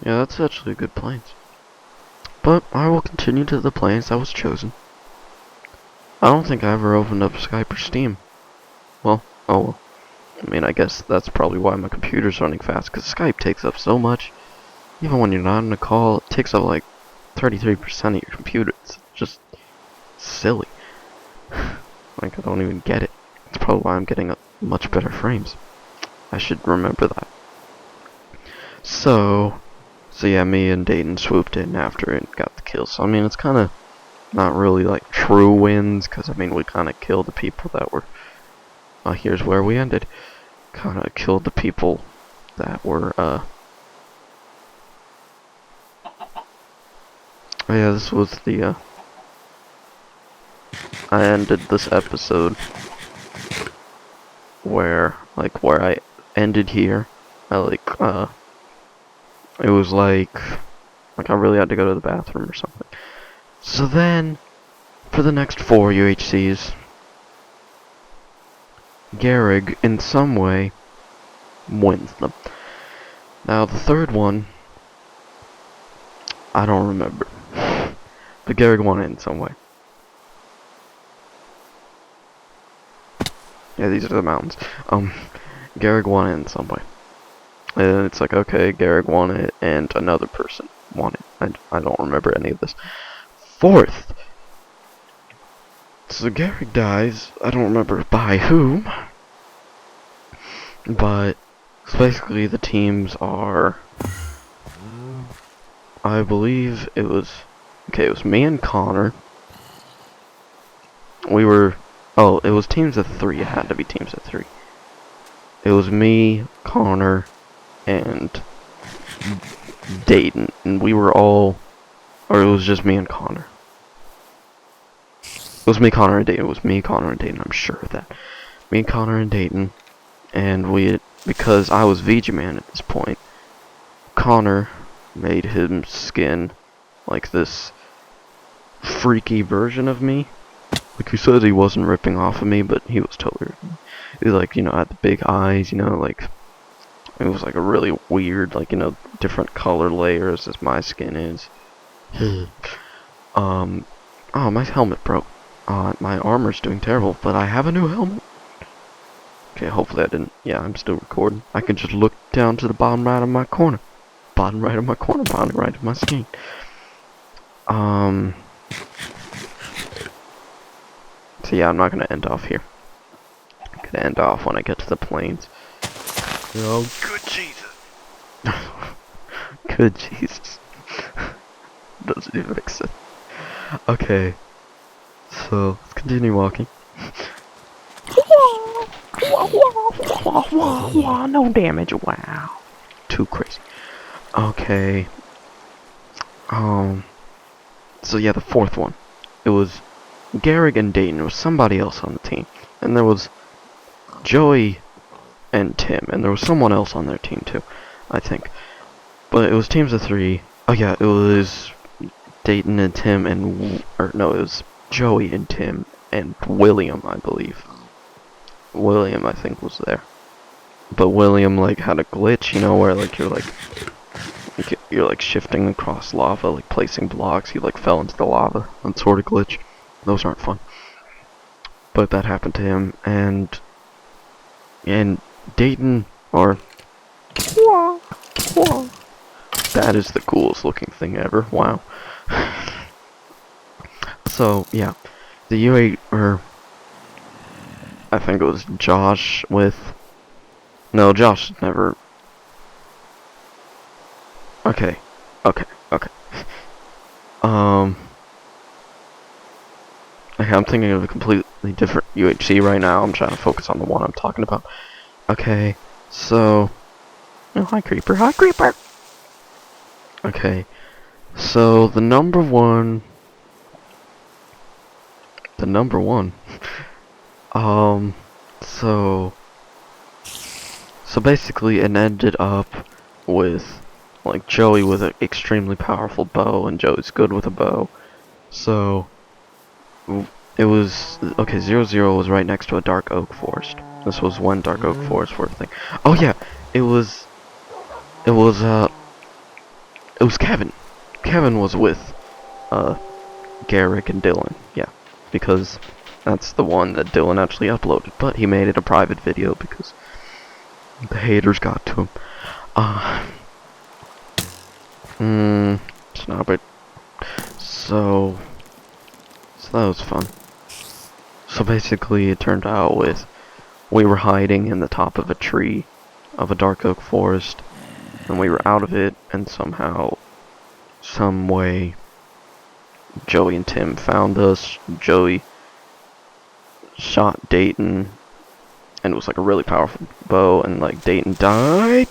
Yeah, that's actually a good plains. But I will continue to the plains that was chosen. I don't think I ever opened up Skype or Steam. Well, oh well. I mean, I guess that's probably why my computer's running fast, because Skype takes up so much. Even when you're not on a call, it takes up like 33% of your computer. It's just silly. Like, I don't even get it. That's probably why I'm getting a much better frames. I should remember that. So yeah, me and Dayton swooped in after and got the kill. So I mean, it's kind of not really like true wins, because I mean, we kind of killed the people that were. Here's where we ended. Kind of killed the people that were. Oh yeah, this was the. I ended this episode where I ended here. It was like I really had to go to the bathroom or something. So then, for the next 4 UHCs, Garrig, in some way, wins them. Now, the third one, I don't remember. But Garrig won it in some way. Yeah, these are the mountains. Garrig won it in some way. And it's like, okay, Garrig won it, and another person won it. I don't remember any of this. Fourth! So Garrig dies. I don't remember by whom. But, so basically the teams are... I believe it was... Okay, it was me and Connor. We were... Oh, it was teams of 3. It had to be teams of 3. It was me, Connor, and Dayton, and we were all, or it was just me and Connor. It was me, Connor, and Dayton. It was me, Connor, and Dayton. I'm sure of that. Me, Connor, and Dayton, and because I was ViGeeMan at this point, Connor made him skin like this freaky version of me. Like, he said he wasn't ripping off of me, but he was totally ripping. He was like, had the big eyes, like. It was like a really weird, like, different color layers as my skin is. Oh, my helmet broke. My armor's doing terrible, but I have a new helmet. Okay, hopefully I didn't. Yeah, I'm still recording. I can just look down to the bottom right of my corner. Bottom right of my corner, bottom right of my screen. So yeah, I'm not gonna end off here. I'm gonna end off when I get to the plains. Oh, good Jesus. Good Jesus. Doesn't even make sense. Okay. So, let's continue walking. No damage. Wow. Too crazy. Okay. So yeah, the fourth one. It was Garrig and Dayton. There was somebody else on the team. And there was Joey and Tim, and there was someone else on their team too, I think. But it was teams of 3. Oh yeah, it was Dayton and Tim it was Joey and Tim and William, I believe. William, I think, was there. But William, like, had a glitch, where, like, you're shifting across lava, like, placing blocks. He, like, fell into the lava. That sort of glitch. Those aren't fun. But that happened to him, and Dayton, or... That is the coolest looking thing ever. Wow. So, yeah. The U8, or... I think it was Josh with... No, Josh never... Okay. Okay, I'm thinking of a completely different UHC right now. I'm trying to focus on the one I'm talking about. Okay, so... Oh, hi, Creeper. Hi, Creeper! Okay, so the number one... So basically it ended up with, like, Joey with an extremely powerful bow, and Joey's good with a bow. So... It was... Okay, 0-0 was right next to a dark oak forest. This was one dark oak forest worth thing. Oh yeah, it was Kevin. Kevin was with, Garrick and Dylan, yeah. Because that's the one that Dylan actually uploaded. But he made it a private video because the haters got to him. It's not a bit... so that was fun. So basically, it turned out we were hiding in the top of a tree of a dark oak forest, and we were out of it, and somehow, some way, Joey and Tim found us. Joey shot Dayton, and it was like a really powerful bow, and like Dayton died.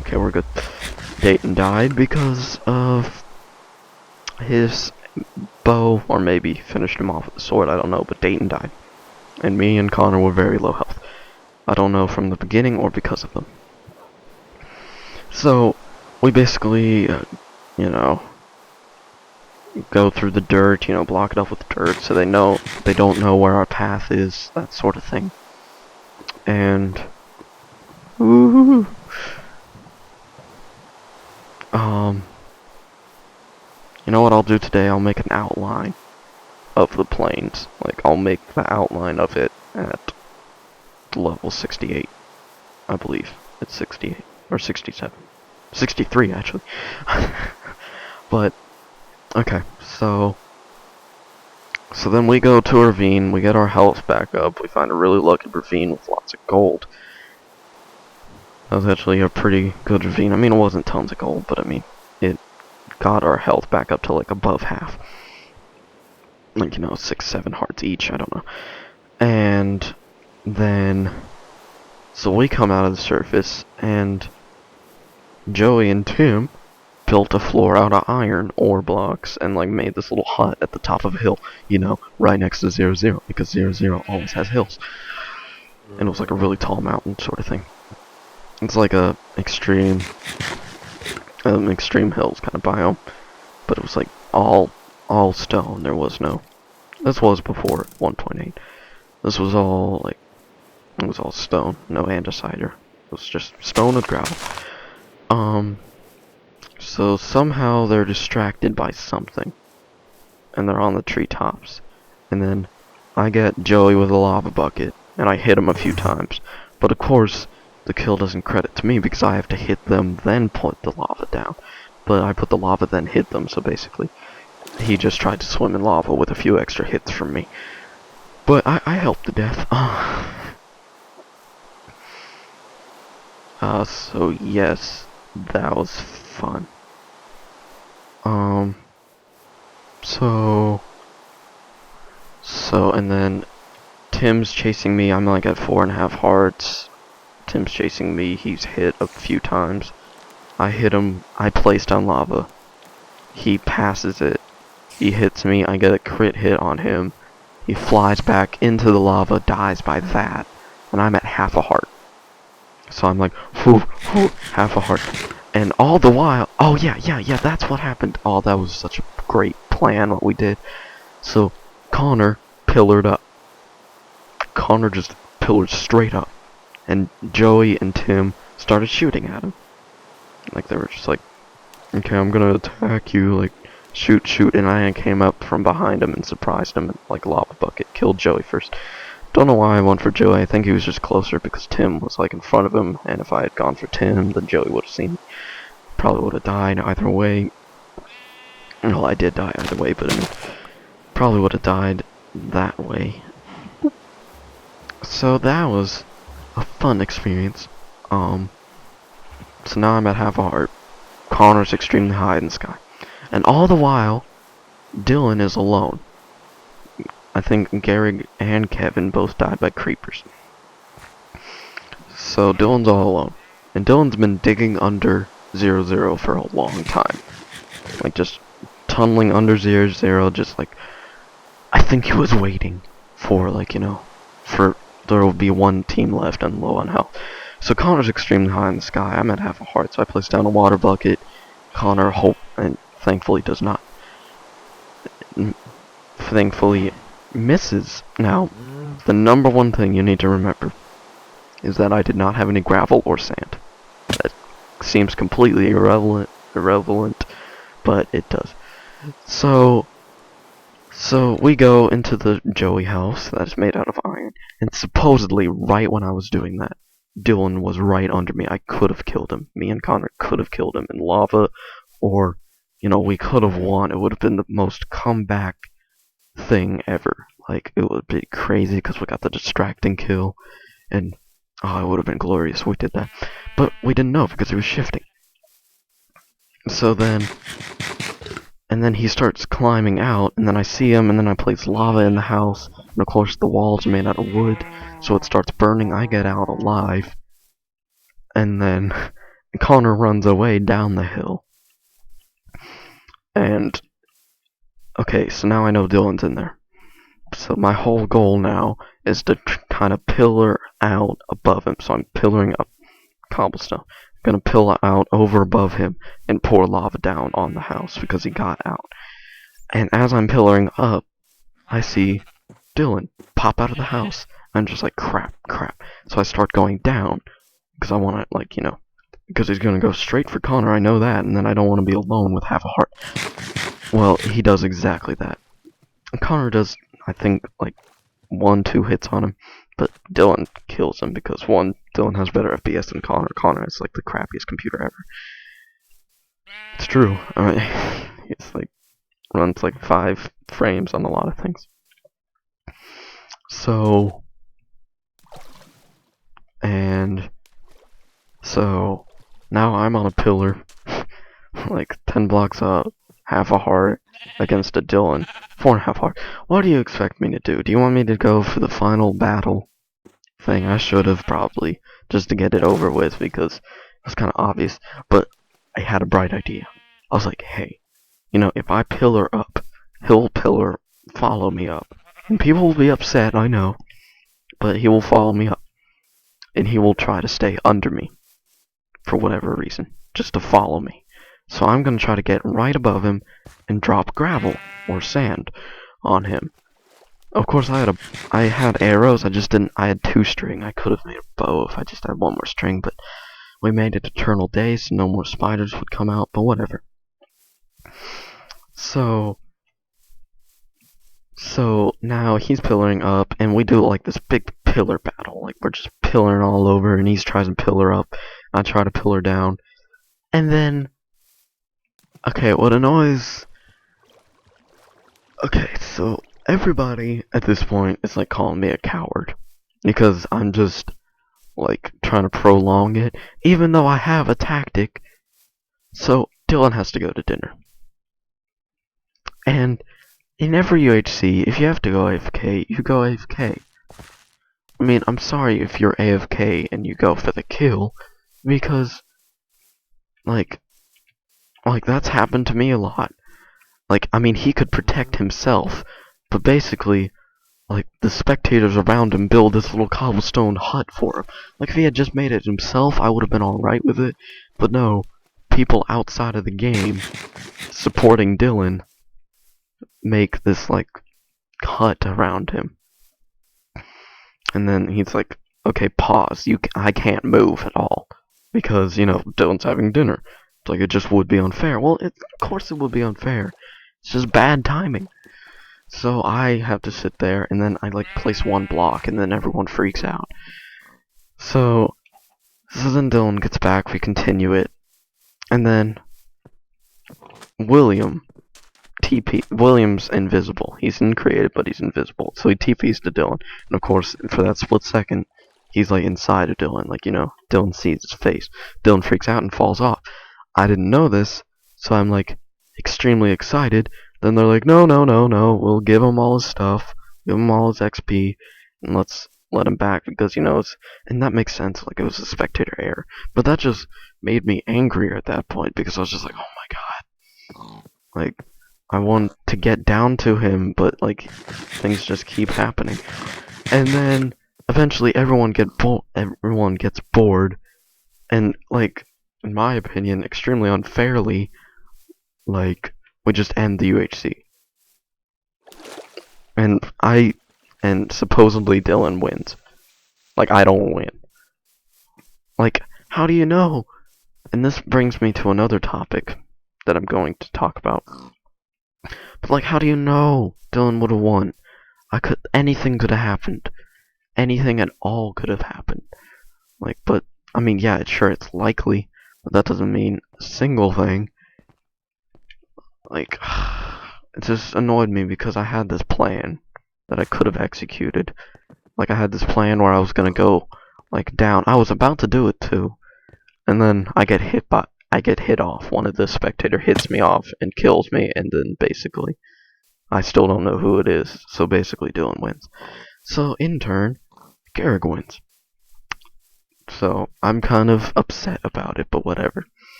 Okay, we're good. Dayton died because of his bow, or maybe finished him off with the sword, I don't know, but Dayton died. And me and Connor were very low health. I don't know from the beginning or because of them. So, we basically, go through the dirt, block it up with dirt so they don't know where our path is, that sort of thing. And, woo-hoo-hoo. You know what I'll do today? I'll make an outline of the plains. Like, I'll make the outline of it at level 68. I believe it's 68 or 67. 63 actually. But okay, so then we go to a ravine, we get our health back up, we find a really lucky ravine with lots of gold. That was actually a pretty good ravine. I mean, it wasn't tons of gold, but I mean, it got our health back up to like above half. Like, 6, 7 hearts each, I don't know. And then, so we come out of the surface, and Joey and Tim built a floor out of iron ore blocks and like made this little hut at the top of a hill, right next to 00, because 00 always has hills. And it was like a really tall mountain sort of thing. It's like a extreme hills kind of biome, but it was like all stone. There was no. This was before 1.8. This was all like, it was all stone, no andesite. It was just stone and gravel. So somehow they're distracted by something, and they're on the treetops, and then I get Joey with a lava bucket, and I hit him a few times, but of course, the kill doesn't credit to me because I have to hit them, then put the lava down, but I put the lava, then hit them, so basically, he just tried to swim in lava with a few extra hits from me, but I helped to death. So yes, that was fun. And then Tim's chasing me. I'm like at 4.5 hearts. Tim's chasing me. He's hit a few times. I hit him. I place down lava. He passes it. He hits me. I get a crit hit on him. He flies back into the lava, dies by that, and I'm at half a heart. So I'm like, whoo, half a heart. And all the while, oh yeah, that's what happened. Oh, that was such a great plan, what we did. So, Connor pillared up. Connor just pillared straight up. And Joey and Tim started shooting at him. Like, they were just like, okay, I'm gonna attack you, like, shoot. And I came up from behind him and surprised him, and, like, lava bucket. Killed Joey first. Don't know why I went for Joey. I think he was just closer because Tim was like in front of him, and if I had gone for Tim, then Joey would have seen me. Probably would have died either way. Well, I did die either way, but I mean, probably would have died that way. So that was a fun experience. So now I'm at half a heart. Connor's extremely high in the sky. And all the while, Dylan is alone. I think Gary and Kevin both died by creepers. So Dylan's all alone. And Dylan's been digging under 00 for a long time. Like, just tunneling under 00, just like, I think he was waiting for, like, for there will be one team left and low on health. So Connor's extremely high in the sky. I'm at half a heart, so I place down a water bucket. Connor and thankfully does not. Thankfully misses. Now, the number one thing you need to remember is that I did not have any gravel or sand. That seems completely irrelevant, but it does. So we go into the Joey house that is made out of iron, and supposedly right when I was doing that, Dylan was right under me. I could have killed him. Me and Connor could have killed him in lava, or we could have won. It would have been the most comeback thing ever. Like, it would be crazy because we got the distracting kill, and oh, it would have been glorious if we did that. But we didn't know because he was shifting. So then, and then he starts climbing out, and then I see him, and then I place lava in the house, and of course the walls are made out of wood, so it starts burning. I get out alive, and then Connor runs away down the hill. And okay, so now I know Dylan's in there. So my whole goal now is to kind of pillar out above him. So I'm pillaring up cobblestone. I'm gonna pillar out over above him and pour lava down on the house because he got out. And as I'm pillaring up, I see Dylan pop out of the house. I'm just like, crap. So I start going down because I want to, like, because he's gonna go straight for Connor. I know that, and then I don't want to be alone with half a heart. Well, he does exactly that. Connor does, I think, like 1-2 hits on him, but Dylan kills him because Dylan has better FPS than Connor. Connor is like the crappiest computer ever. It's true. It's like runs like 5 frames on a lot of things. So now I'm on a pillar, like 10 blocks up, half a heart against a Dylan, 4.5 heart. What do you expect me to do? Do you want me to go for the final battle thing? I should have probably, just to get it over with, because it was kind of obvious. But I had a bright idea. I was like, hey, if I pillar up, he'll follow me up. And people will be upset, I know, but he will follow me up. And he will try to stay under me, for whatever reason, just to follow me. So I'm going to try to get right above him and drop gravel or sand on him. Of course, I had arrows. I had 2 string. I could have made a bow if I just had 1 more string, but we made it eternal day, so no more spiders would come out. But whatever. So now he's pillaring up, and we do like this big pillar battle. Like, we're just pillaring all over, and he tries to pillar up. I try to pillar down, and then okay, what annoys... Okay, so everybody at this point is like calling me a coward because I'm just like trying to prolong it, even though I have a tactic. So Dylan has to go to dinner. And in every UHC, if you have to go AFK, you go AFK. I mean, I'm sorry if you're AFK and you go for the kill, because like that's happened to me a lot. Like, I mean, he could protect himself, but basically, like, the spectators around him build this little cobblestone hut for him. Like, if he had just made it himself, I would have been alright with it. But no, people outside of the game supporting Dylan make this, like, hut around him. And then he's like, okay, pause. I can't move at all. Because, Dylan's having dinner. It's like, it just would be unfair. Well, of course it would be unfair. It's just bad timing. So I have to sit there, and then I like place 1 block, and then everyone freaks out. So then Dylan gets back, we continue it, and then William's invisible. He's in creative, but he's invisible. So he TPs to Dylan, and of course, for that split second, he's like inside of Dylan, like, Dylan sees his face. Dylan freaks out and falls off. I didn't know this, so I'm like extremely excited. Then they're like, no, we'll give him all his stuff, give him all his XP, and let's let him back, because, and that makes sense, like, it was a spectator error. But that just made me angrier at that point, because I was just like, oh my god. Like, I want to get down to him, but, like, things just keep happening. And then, eventually, everyone gets bored, and, like, in my opinion, extremely unfairly, like, we just end the UHC. And supposedly Dylan wins. Like, I don't win. Like, how do you know? And this brings me to another topic that I'm going to talk about. But, like, how do you know Dylan would have won? Anything could have happened. Anything at all could have happened. Like, but, I mean, yeah, it's likely, but that doesn't mean a single thing. like, it just annoyed me because I had this plan that I could have executed. Like, I had this plan where I was gonna go, like, down. I was about to do it too, and then I get hit off. One of the spectator hits me off and kills me, and then basically, I still don't know who it is. So basically, Dylan wins. So in turn, Garrick wins. So I'm kind of upset about it, but whatever.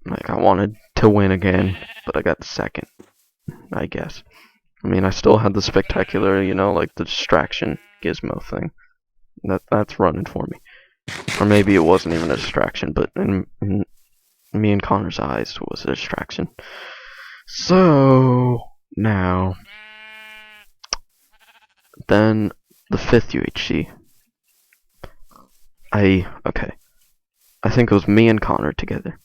Like, I wanted to win again, but I got second, I guess. I mean, I still had the spectacular, like the distraction gizmo thing. That's running for me. Or maybe it wasn't even a distraction, but in me and Connor's eyes, it was a distraction. So, now, then the fifth UHC. I think it was me and Connor together.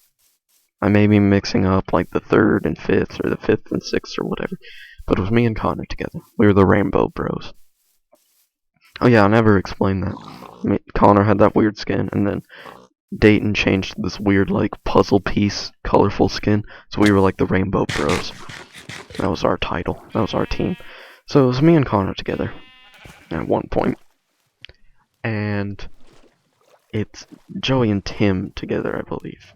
I may be mixing up like the third and fifth, or the fifth and sixth, or whatever. But it was me and Connor together. We were the Rainbow Bros. Oh yeah, I never explained that. Connor had that weird skin, and then Dayton changed this weird, like, puzzle piece, colorful skin. So we were like the Rainbow Bros. That was our title. That was our team. So it was me and Connor together at one point. And it's Joey and Tim together, I believe.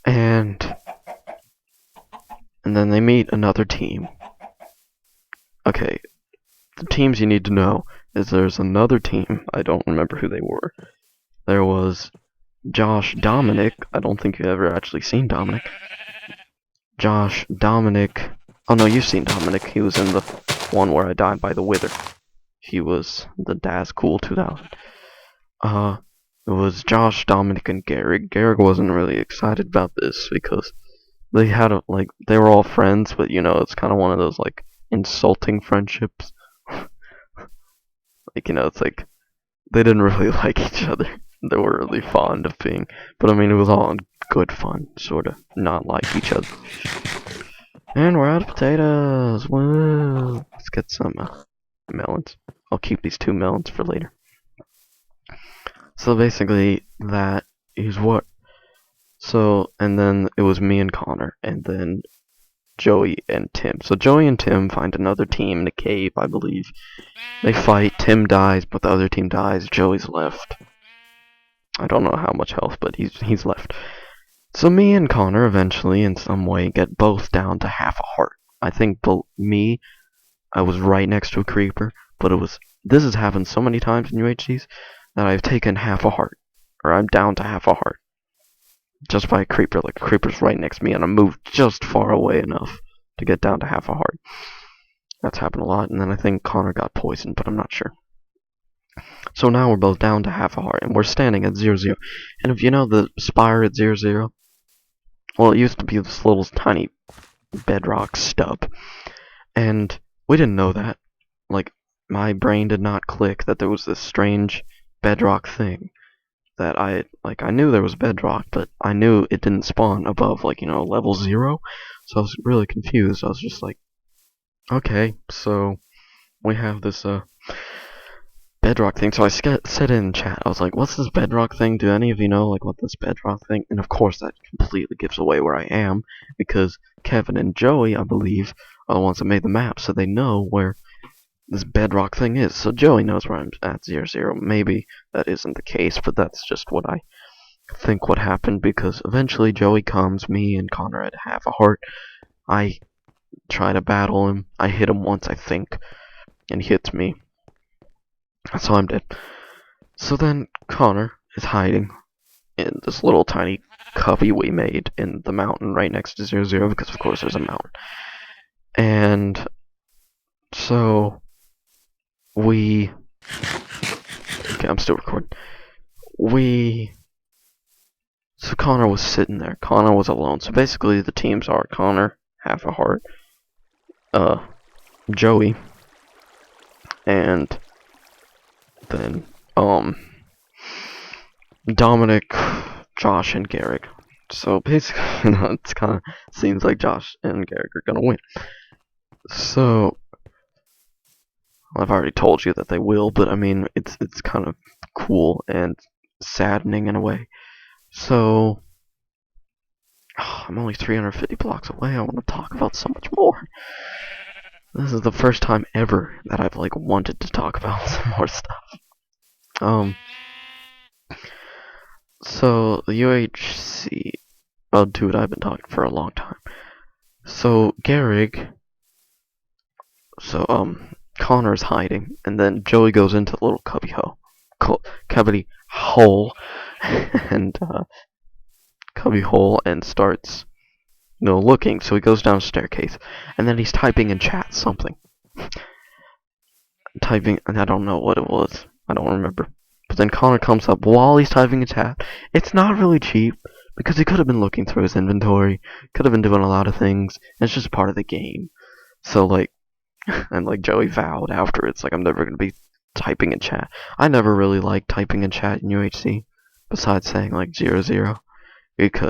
And then they meet another team. Okay, the teams you need to know is there's another team. I don't remember who they were. There was Josh Dominic. I don't think you've ever actually seen Dominic. Josh, Dominic. Oh no, you've seen Dominic. He was in the one where I died by the Wither. He was the Daz Cool 2000. It was Josh, Dominic, and Garrick. Garrick wasn't really excited about this because they had they were all friends, but it's kind of one of those like insulting friendships. It's like they didn't really like each other. They were really fond of being, but I mean, it was all good fun, sort of not like each other. And we're out of potatoes. Woo! Let's get some melons. I'll keep these 2 melons for later. So basically, that is what. So, and then it was me and Connor, and then Joey and Tim. So Joey and Tim find another team in a cave, I believe. They fight. Tim dies, but the other team dies. Joey's left. I don't know how much health, but he's left. So me and Connor eventually, in some way, get both down to half a heart. I think I was right next to a creeper, but this has happened so many times in UHCs that I've taken half a heart, or I'm down to half a heart, just by a creeper. Like, a creeper's right next to me, and I moved just far away enough to get down to half a heart. That's happened a lot, and then I think Connor got poisoned, but I'm not sure. So now we're both down to half a heart, and we're standing at 0-0. And if you know the spire at 0-0, well, it used to be this little tiny bedrock stub, and we didn't know that. Like, my brain did not click that there was this strange bedrock thing that I knew there was bedrock, but I knew it didn't spawn above, level 0, so I was really confused. I was just like, okay, so we have this, bedrock thing. So I said in chat, I was like, what's this bedrock thing? Do any of you know, what this bedrock thing? And of course, that completely gives away where I am, because Kevin and Joey, I believe, are the ones that made the map, so they know where this bedrock thing is. So Joey knows where I'm at 0-0. Maybe that isn't the case, but that's just what I think what happened, because eventually Joey comes, me and Connor at half a heart. I try to battle him. I hit him once, I think, and he hits me. So I'm dead. So then Connor is hiding in this little tiny cubby we made in the mountain right next to 0-0, because of course there's a mountain. And so okay, I'm still recording. So Connor was sitting there. Connor was alone. So basically the teams are Connor, half a heart, Joey, and then, Dominic, Josh, and Garrick. So basically, it kind of seems like Josh and Garrick are gonna win. So, well, I've already told you that they will, but I mean, it's kind of cool and saddening in a way. So, Oh, I'm only 350 blocks away. I want to talk about so much more. This is the first time ever that I've like wanted to talk about some more stuff. So the UHC. Oh, dude, I've been talking for a long time. So Garrig. Connor's hiding, and then Joey goes into the little cubby hole, and cubby hole, and starts, looking. So he goes down a staircase, and then he's typing in chat something. Typing, and I don't know what it was. I don't remember. But then Connor comes up while he's typing in chat. It's not really cheap because he could have been looking through his inventory, could have been doing a lot of things. And it's just part of the game. So like. And like Joey vowed afterwards, like I'm never gonna be typing in chat. I never really liked typing in chat in UHC, besides saying like 00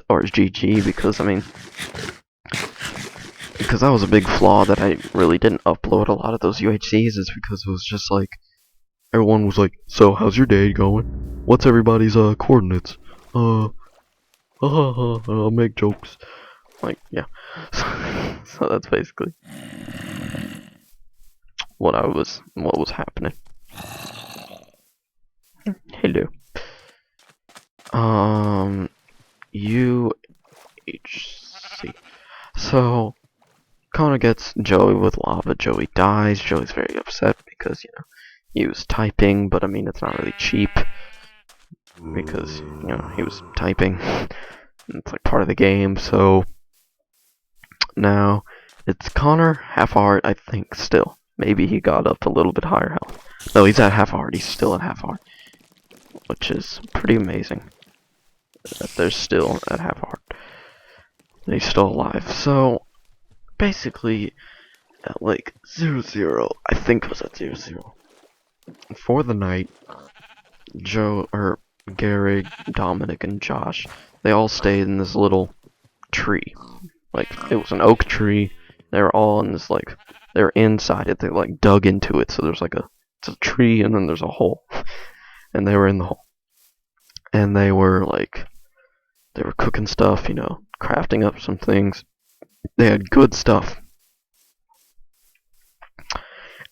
or GG, because that was a big flaw that I really didn't upload a lot of those UHCs, is because it was just like everyone was like, so how's your day going? What's everybody's coordinates? I'll make jokes. Like, yeah. So that's basically what was happening. Hello. UHC. So Connor gets Joey with lava. Joey dies. Joey's very upset because, he was typing, but it's not really cheap because, he was typing. It's like part of the game, so now it's Connor, half heart, I think, still. Maybe he got up a little bit higher health. No, he's at half heart. He's still at half heart, which is pretty amazing that they're still at half heart. And he's still alive. So basically, at like 00, I think it was at 00. For the night, Gary, Dominic, and Josh, they all stayed in this little tree. Like, it was an oak tree. They were all in this, like, they're inside it. They, like, dug into it. So there's, like, it's a tree, and then there's a hole. And they were in the hole. And they were cooking stuff, crafting up some things. They had good stuff.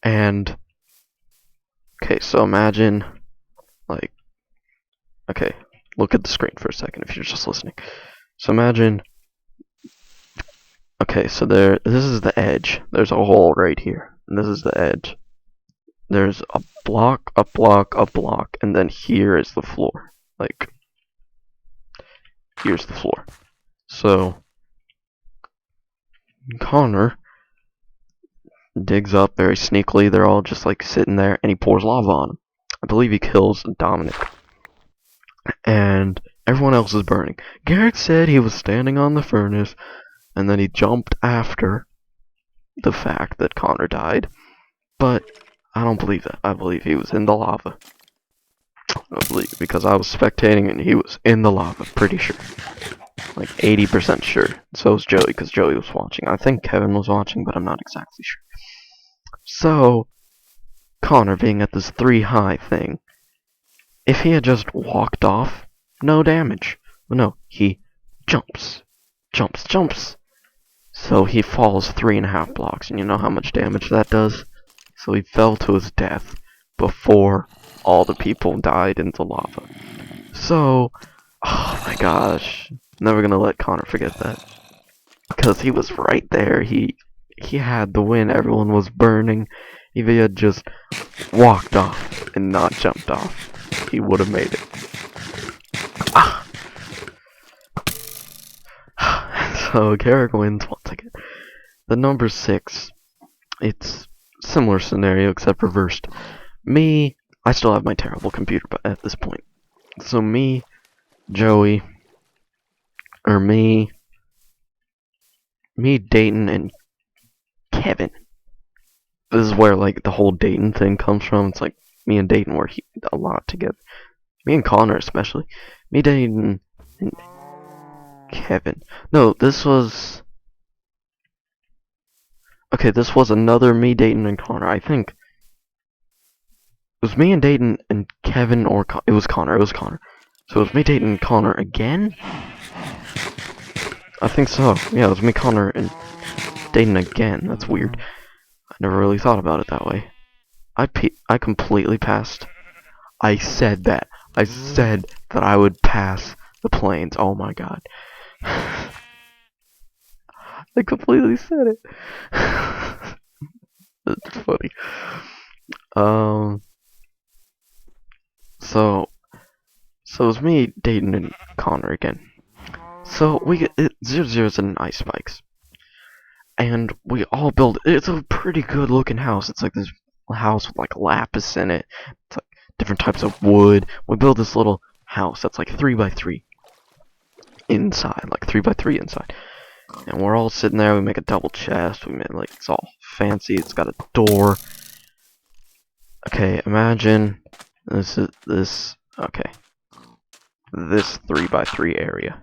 And, okay, so imagine, look at the screen for a second if you're just listening. So imagine, okay, so this is the edge. There's a hole right here, and this is the edge. There's a block, and then here is the floor. Like, here's the floor. So, Connor digs up very sneakily. They're all just, like, sitting there, and he pours lava on them. I believe he kills Dominic. And everyone else is burning. Garrett said he was standing on the furnace, and then he jumped after the fact that Connor died. But I don't believe that. I believe he was in the lava. I believe, because I was spectating and he was in the lava, pretty sure. Like 80% sure. So was Joey, because Joey was watching. I think Kevin was watching, but I'm not exactly sure. So, Connor being at this 3 high thing, if he had just walked off, no damage. Well, no, he jumps. So he falls 3.5 blocks, and you know how much damage that does? So he fell to his death before all the people died in the lava. So, oh my gosh, never gonna let Connor forget that. Because he was right there, he had the win, everyone was burning. If he had just walked off and not jumped off, he would have made it. So Garrick wins once again. The number 6, it's similar scenario except reversed. Me, I still have my terrible computer at this point. So me, Joey, or me, Dayton, and Kevin. This is where like the whole Dayton thing comes from. It's like me and Dayton were a lot together. Me and Connor especially. Me, Dayton, and Kevin. No, this was... Okay, this was another me, Dayton, and Connor. I think it was me and Dayton and Kevin, or it was Connor. So it was me, Dayton, and Connor again? I think so. Yeah, it was me, Connor, and Dayton again. That's weird. I never really thought about it that way. I completely passed. I said that. I said that I would pass the planes. Oh my god. I completely said it. That's funny. Um. So it was me, Dayton, and Connor again. So we get it, 0-0's in ice spikes, and we all build. It's a pretty good looking house. It's like this house with like lapis in it. It's like different types of wood. We build this little house that's like 3x3 inside, like 3x3 inside. And we're all sitting there. We make a double chest. We make like it's all fancy. It's got a door. Okay, imagine this is this. Okay, this 3x3 area.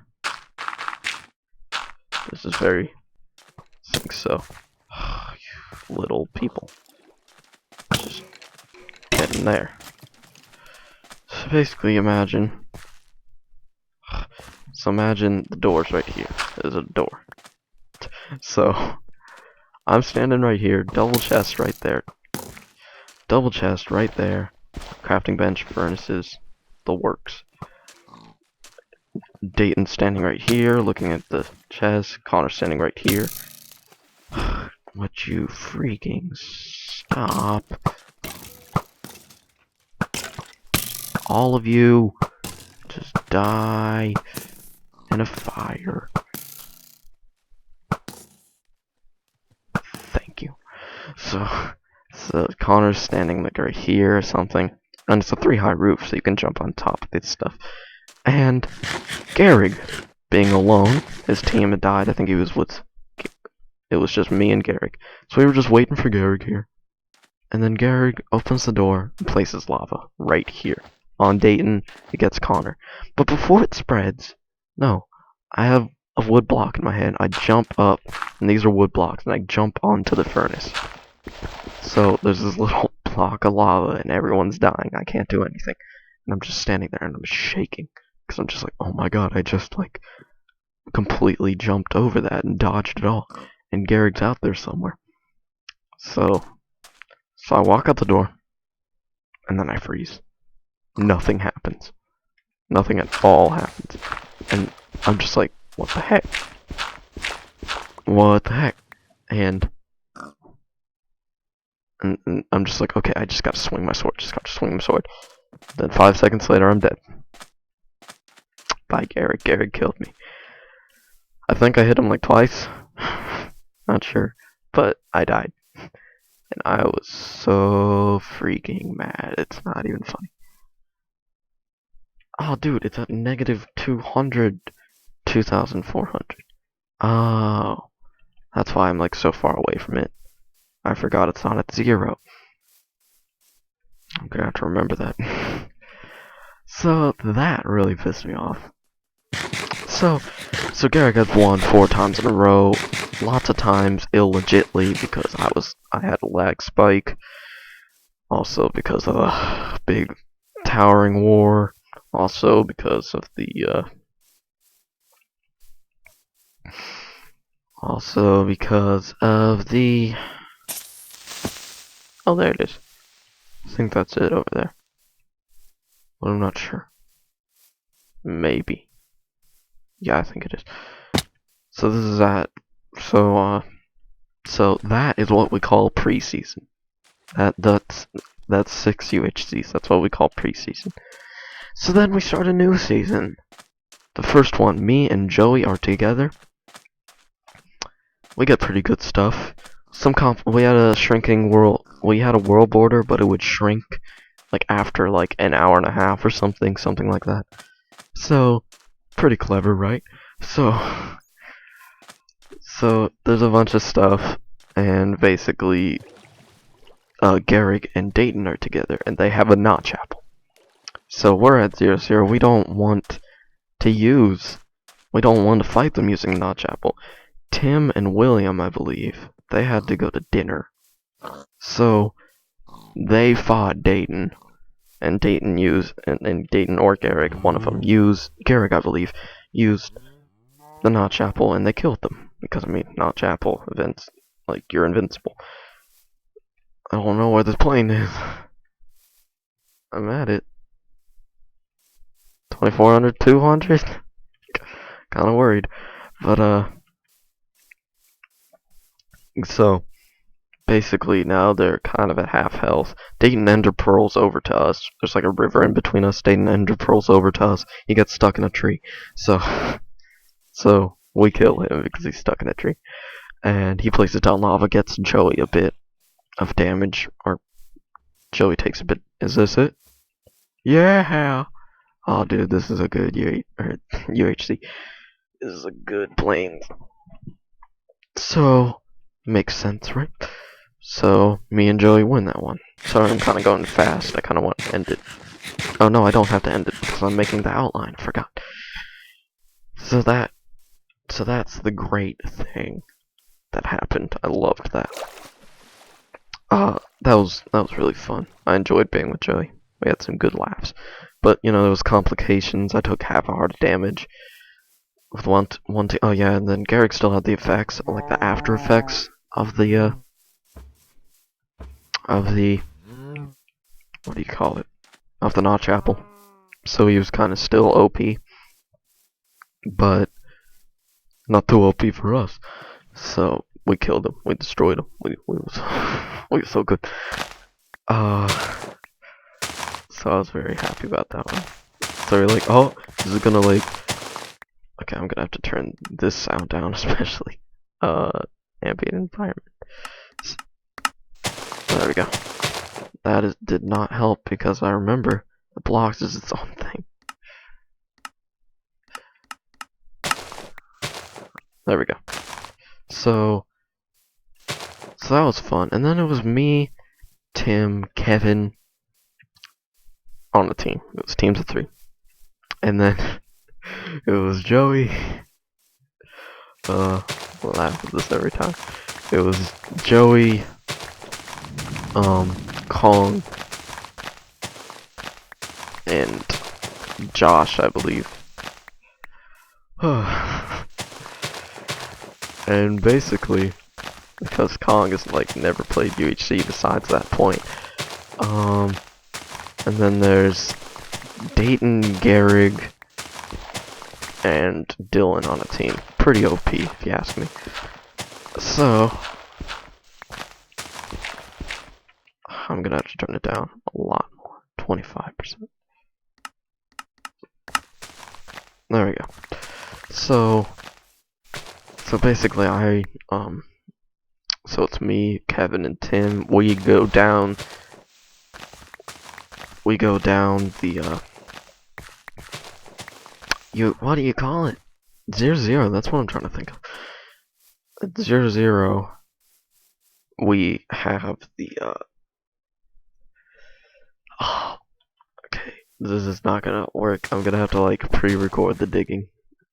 This is very. I think so. You little people. Just get in there. So basically, imagine. So imagine the door's right here. There's a door. So I'm standing right here. Double chest right there. Double chest right there. Crafting bench, furnaces, the works. Dayton standing right here, looking at the chest. Connor standing right here. Would you freaking stop? All of you, just die in a fire. Thank you. So Connor's standing like right here or something. And it's a 3-high roof, so you can jump on top of this stuff. And Garrig, being alone, his team had died. I think he was with. It was just me and Garrig. So we were just waiting for Garrig here. And then Garrig opens the door and places lava right here. On Dayton, it gets Connor. But before it spreads, no, I have a wood block in my hand. I jump up, and these are wood blocks, and I jump onto the furnace. So there's this little block of lava, and everyone's dying. I can't do anything. And I'm just standing there, and I'm shaking. Because I'm just like, oh my god, I just, like, completely jumped over that and dodged it all. And Garrick's out there somewhere. So I walk out the door, and then I freeze. Nothing happens. Nothing at all happens. And I'm just like, what the heck? What the heck? And I'm just like, okay, I just gotta swing my sword. Just gotta swing my sword. Then 5 seconds later, I'm dead. Bye, Garrick. Garrick killed me. I think I hit him like twice. Not sure. But I died. And I was so freaking mad. It's not even funny. Oh, dude, it's at negative 200, 2,400. Oh, that's why I'm like so far away from it. I forgot it's not at 0. I'm gonna have to remember that. So that really pissed me off. So Garrick has won 4 times in a row. Lots of times illegitly because I had a lag spike. Also because of a big towering war. Also because of the oh, there it is. I think that's it over there. But I'm not sure. Maybe. Yeah, I think it is. So this is that. So that is what we call preseason. That's 6 UHCs. That's what we call preseason. So then we start a new season. The first one, me and Joey are together. We get pretty good stuff. We had a shrinking world. We had a world border, but it would shrink like after like an hour and a half or something like that. So pretty clever, right? So there's a bunch of stuff, and basically, Garrick and Dayton are together, and they have a notch apple. So we're at 0-0. We don't want to fight them using notch apple. Tim and William, I believe, they had to go to dinner. So they fought Dayton, and Dayton used, and Dayton or Garrick, one of them used, Garrick, I believe, used the Notch Apple, and they killed them. Because, I mean, Notch Apple events, like, you're invincible. I don't know where this plane is. I'm at it. 2400, 200? Kinda worried. But, so, basically, now they're kind of at half health. Dayton Ender Pearl's over to us. There's like a river in between us. Dayton Ender Pearl's over to us. He gets stuck in a tree. So we kill him because he's stuck in a tree. And he places down lava, gets Joey a bit of damage. Or Joey takes a bit. Is this it? Yeah! Oh, dude, this is a good UHC. This is a good plane. So, makes sense, right? So, me and Joey win that one. Sorry, I'm kind of going fast. I kind of want to end it. Oh no, I don't have to end it because I'm making the outline. Forgot. So that's the great thing that happened. I loved that. That was really fun. I enjoyed being with Joey. We had some good laughs. But, you know, there was complications. I took half a heart of damage. With one oh yeah, and then Garrick still had the effects, like the after effects of the, what do you call it? Of the Notch Apple. So he was kind of still OP. But not too OP for us. So we killed him. We destroyed him. We were so good. So I was very happy about that one. So we're like, oh, this is gonna like. Okay, I'm gonna have to turn this sound down, especially ambient environment. So, there we go. That did not help because I remember the blocks is its own thing. There we go. So that was fun. And then it was me, Tim, Kevin on the team. It was teams of 3. And then it was Joey. We'll laugh at this every time. It was Joey, Kong, and Josh, I believe. And basically, because Kong has like never played UHC besides that point. And then there's Dayton, Garrig, and Dylan on a team. Pretty OP, if you ask me. So, I'm gonna have to turn it down a lot more. 25%. There we go. So basically so it's me, Kevin, and Tim. We go down the, what do you call it? 0-0, that's what I'm trying to think of. At 0-0, we have the, oh, okay, this is not gonna work. I'm gonna have to, like, pre-record the digging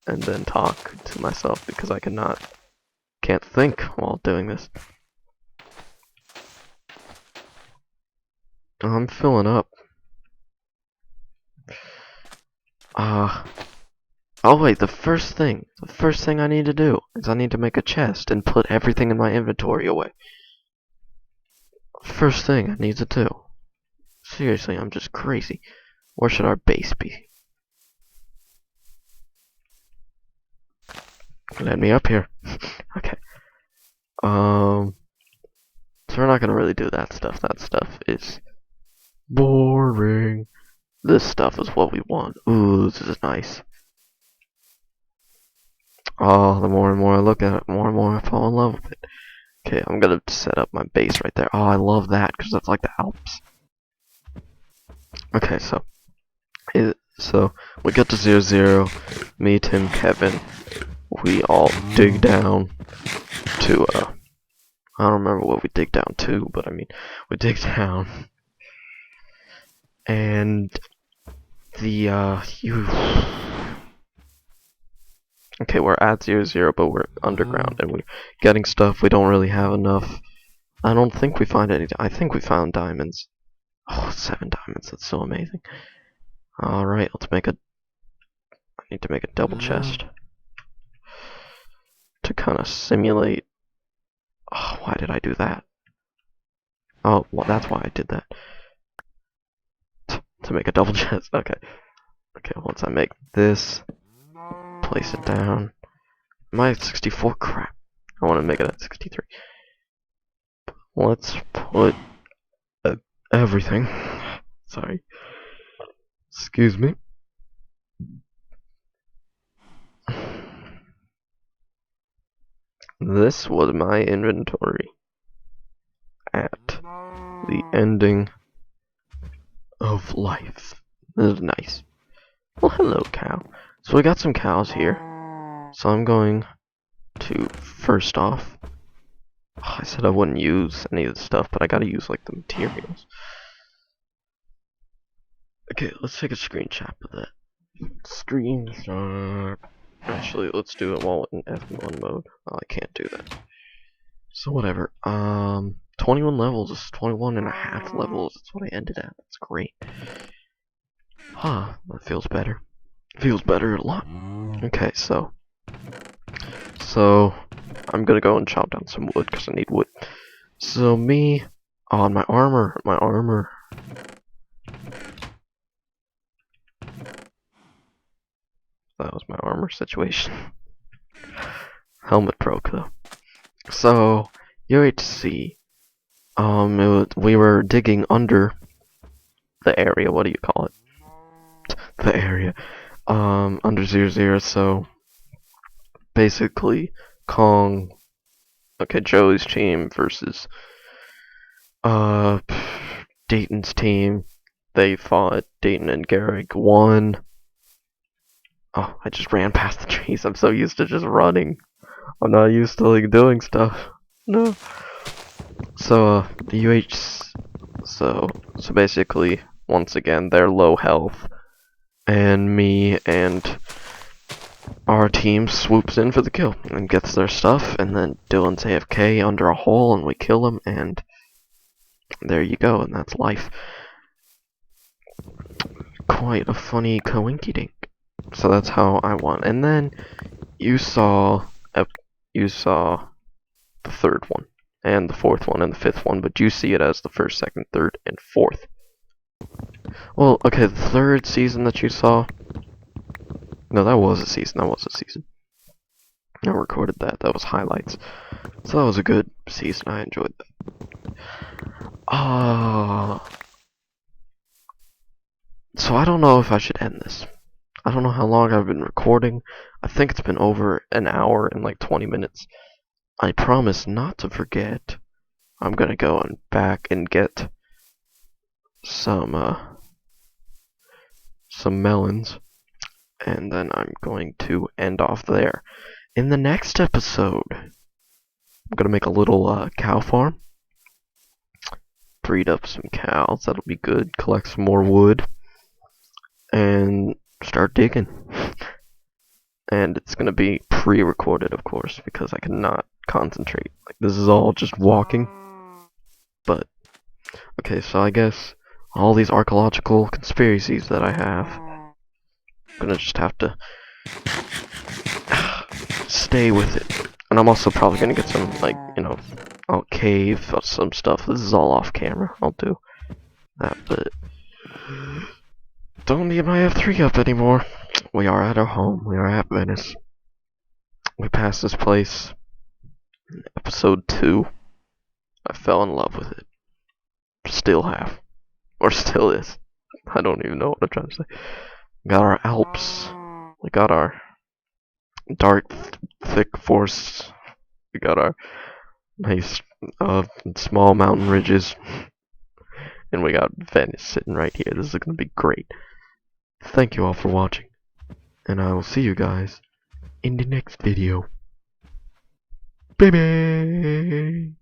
and then talk to myself because I can't think while doing this. I'm filling up. Oh wait, the first thing I need to do is I need to make a chest and put everything in my inventory away. First thing I need to do. Seriously, I'm just crazy. Where should our base be? Let me up here. Okay. So we're not gonna really do that stuff. That stuff is boring. This stuff is what we want. Ooh, this is nice. Oh, the more and more I look at it, more and more I fall in love with it. Okay, I'm gonna set up my base right there. Oh, I love that because that's like the Alps. Okay, so we get to 0-0. Me, Tim, Kevin. We all dig down to I don't remember what we dig down to, but I mean we dig down, and the okay, we're at 0-0, but we're underground and we're getting stuff. We don't really have enough. I don't think we find any. I think we found diamonds. Oh, 7 diamonds. That's so amazing. Alright, let's make a... I need to make a double chest. to kind of simulate. Oh, why did I do that? Oh, well, that's why I did that. To make a double chest. Okay. Okay, once I make this, place it down. Am I at 64? Crap. I want to make it at 63. Let's put everything. Sorry. Excuse me. This was my inventory at the ending of life. This is nice. Well, hello, cow. So we got some cows here. So I'm going to, first off, I said I wouldn't use any of the stuff, but I gotta use, like, the materials. Okay, let's take a screenshot of that. Screenshot. Actually, let's do it while in F1 mode. Oh, I can't do that. So whatever. 21 levels is 21 and a half levels. That's what I ended at. That's great. Huh, that feels better. Feels better a lot. Okay, so I'm gonna go and chop down some wood because I need wood. So me on my armor. That was my armor situation. Helmet broke though. So UHC. We were digging under the area. What do you call it? The area. Under 00. So basically, Kong. Okay, Joey's team versus Dayton's team. They fought. Dayton and Garrick won. Oh, I just ran past the trees. I'm so used to just running. I'm not used to like doing stuff. No. So the so basically once again they're low health, and me and our team swoops in for the kill and gets their stuff, and then Dylan's AFK under a hole and we kill him, and there you go, and that's life. Quite a funny coinkydink. So that's how I won. And then you saw the third one, and the fourth one, and the fifth one, but you see it as the first, second, third, and fourth. Well, okay, the third season that you saw. No, that was a season. I recorded that. That was highlights. So that was a good season. I enjoyed that. So I don't know if I should end this. I don't know how long I've been recording. I think it's been over an hour and like 20 minutes. I promise not to forget. I'm gonna go and back and get some melons, and then I'm going to end off there. In the next episode, I'm gonna make a little cow farm, breed up some cows. That'll be good. Collect some more wood, and start digging. And it's gonna be pre-recorded, of course, because I cannot concentrate. Like, this is all just walking. But okay, so I guess all these archaeological conspiracies that I have, I'm gonna just have to stay with it. And I'm also probably gonna get some, like, I'll cave some stuff. This is all off camera. I'll do that, but don't need my F3 up anymore. We are at our home. We are at Venice. We passed this place in episode 2. I fell in love with it. Still have. Or still is. I don't even know what I'm trying to say. We got our Alps. We got our dark, thick forests. We got our nice, small mountain ridges. And we got Venice sitting right here. This is going to be great. Thank you all for watching. And I will see you guys in the next video. Baby!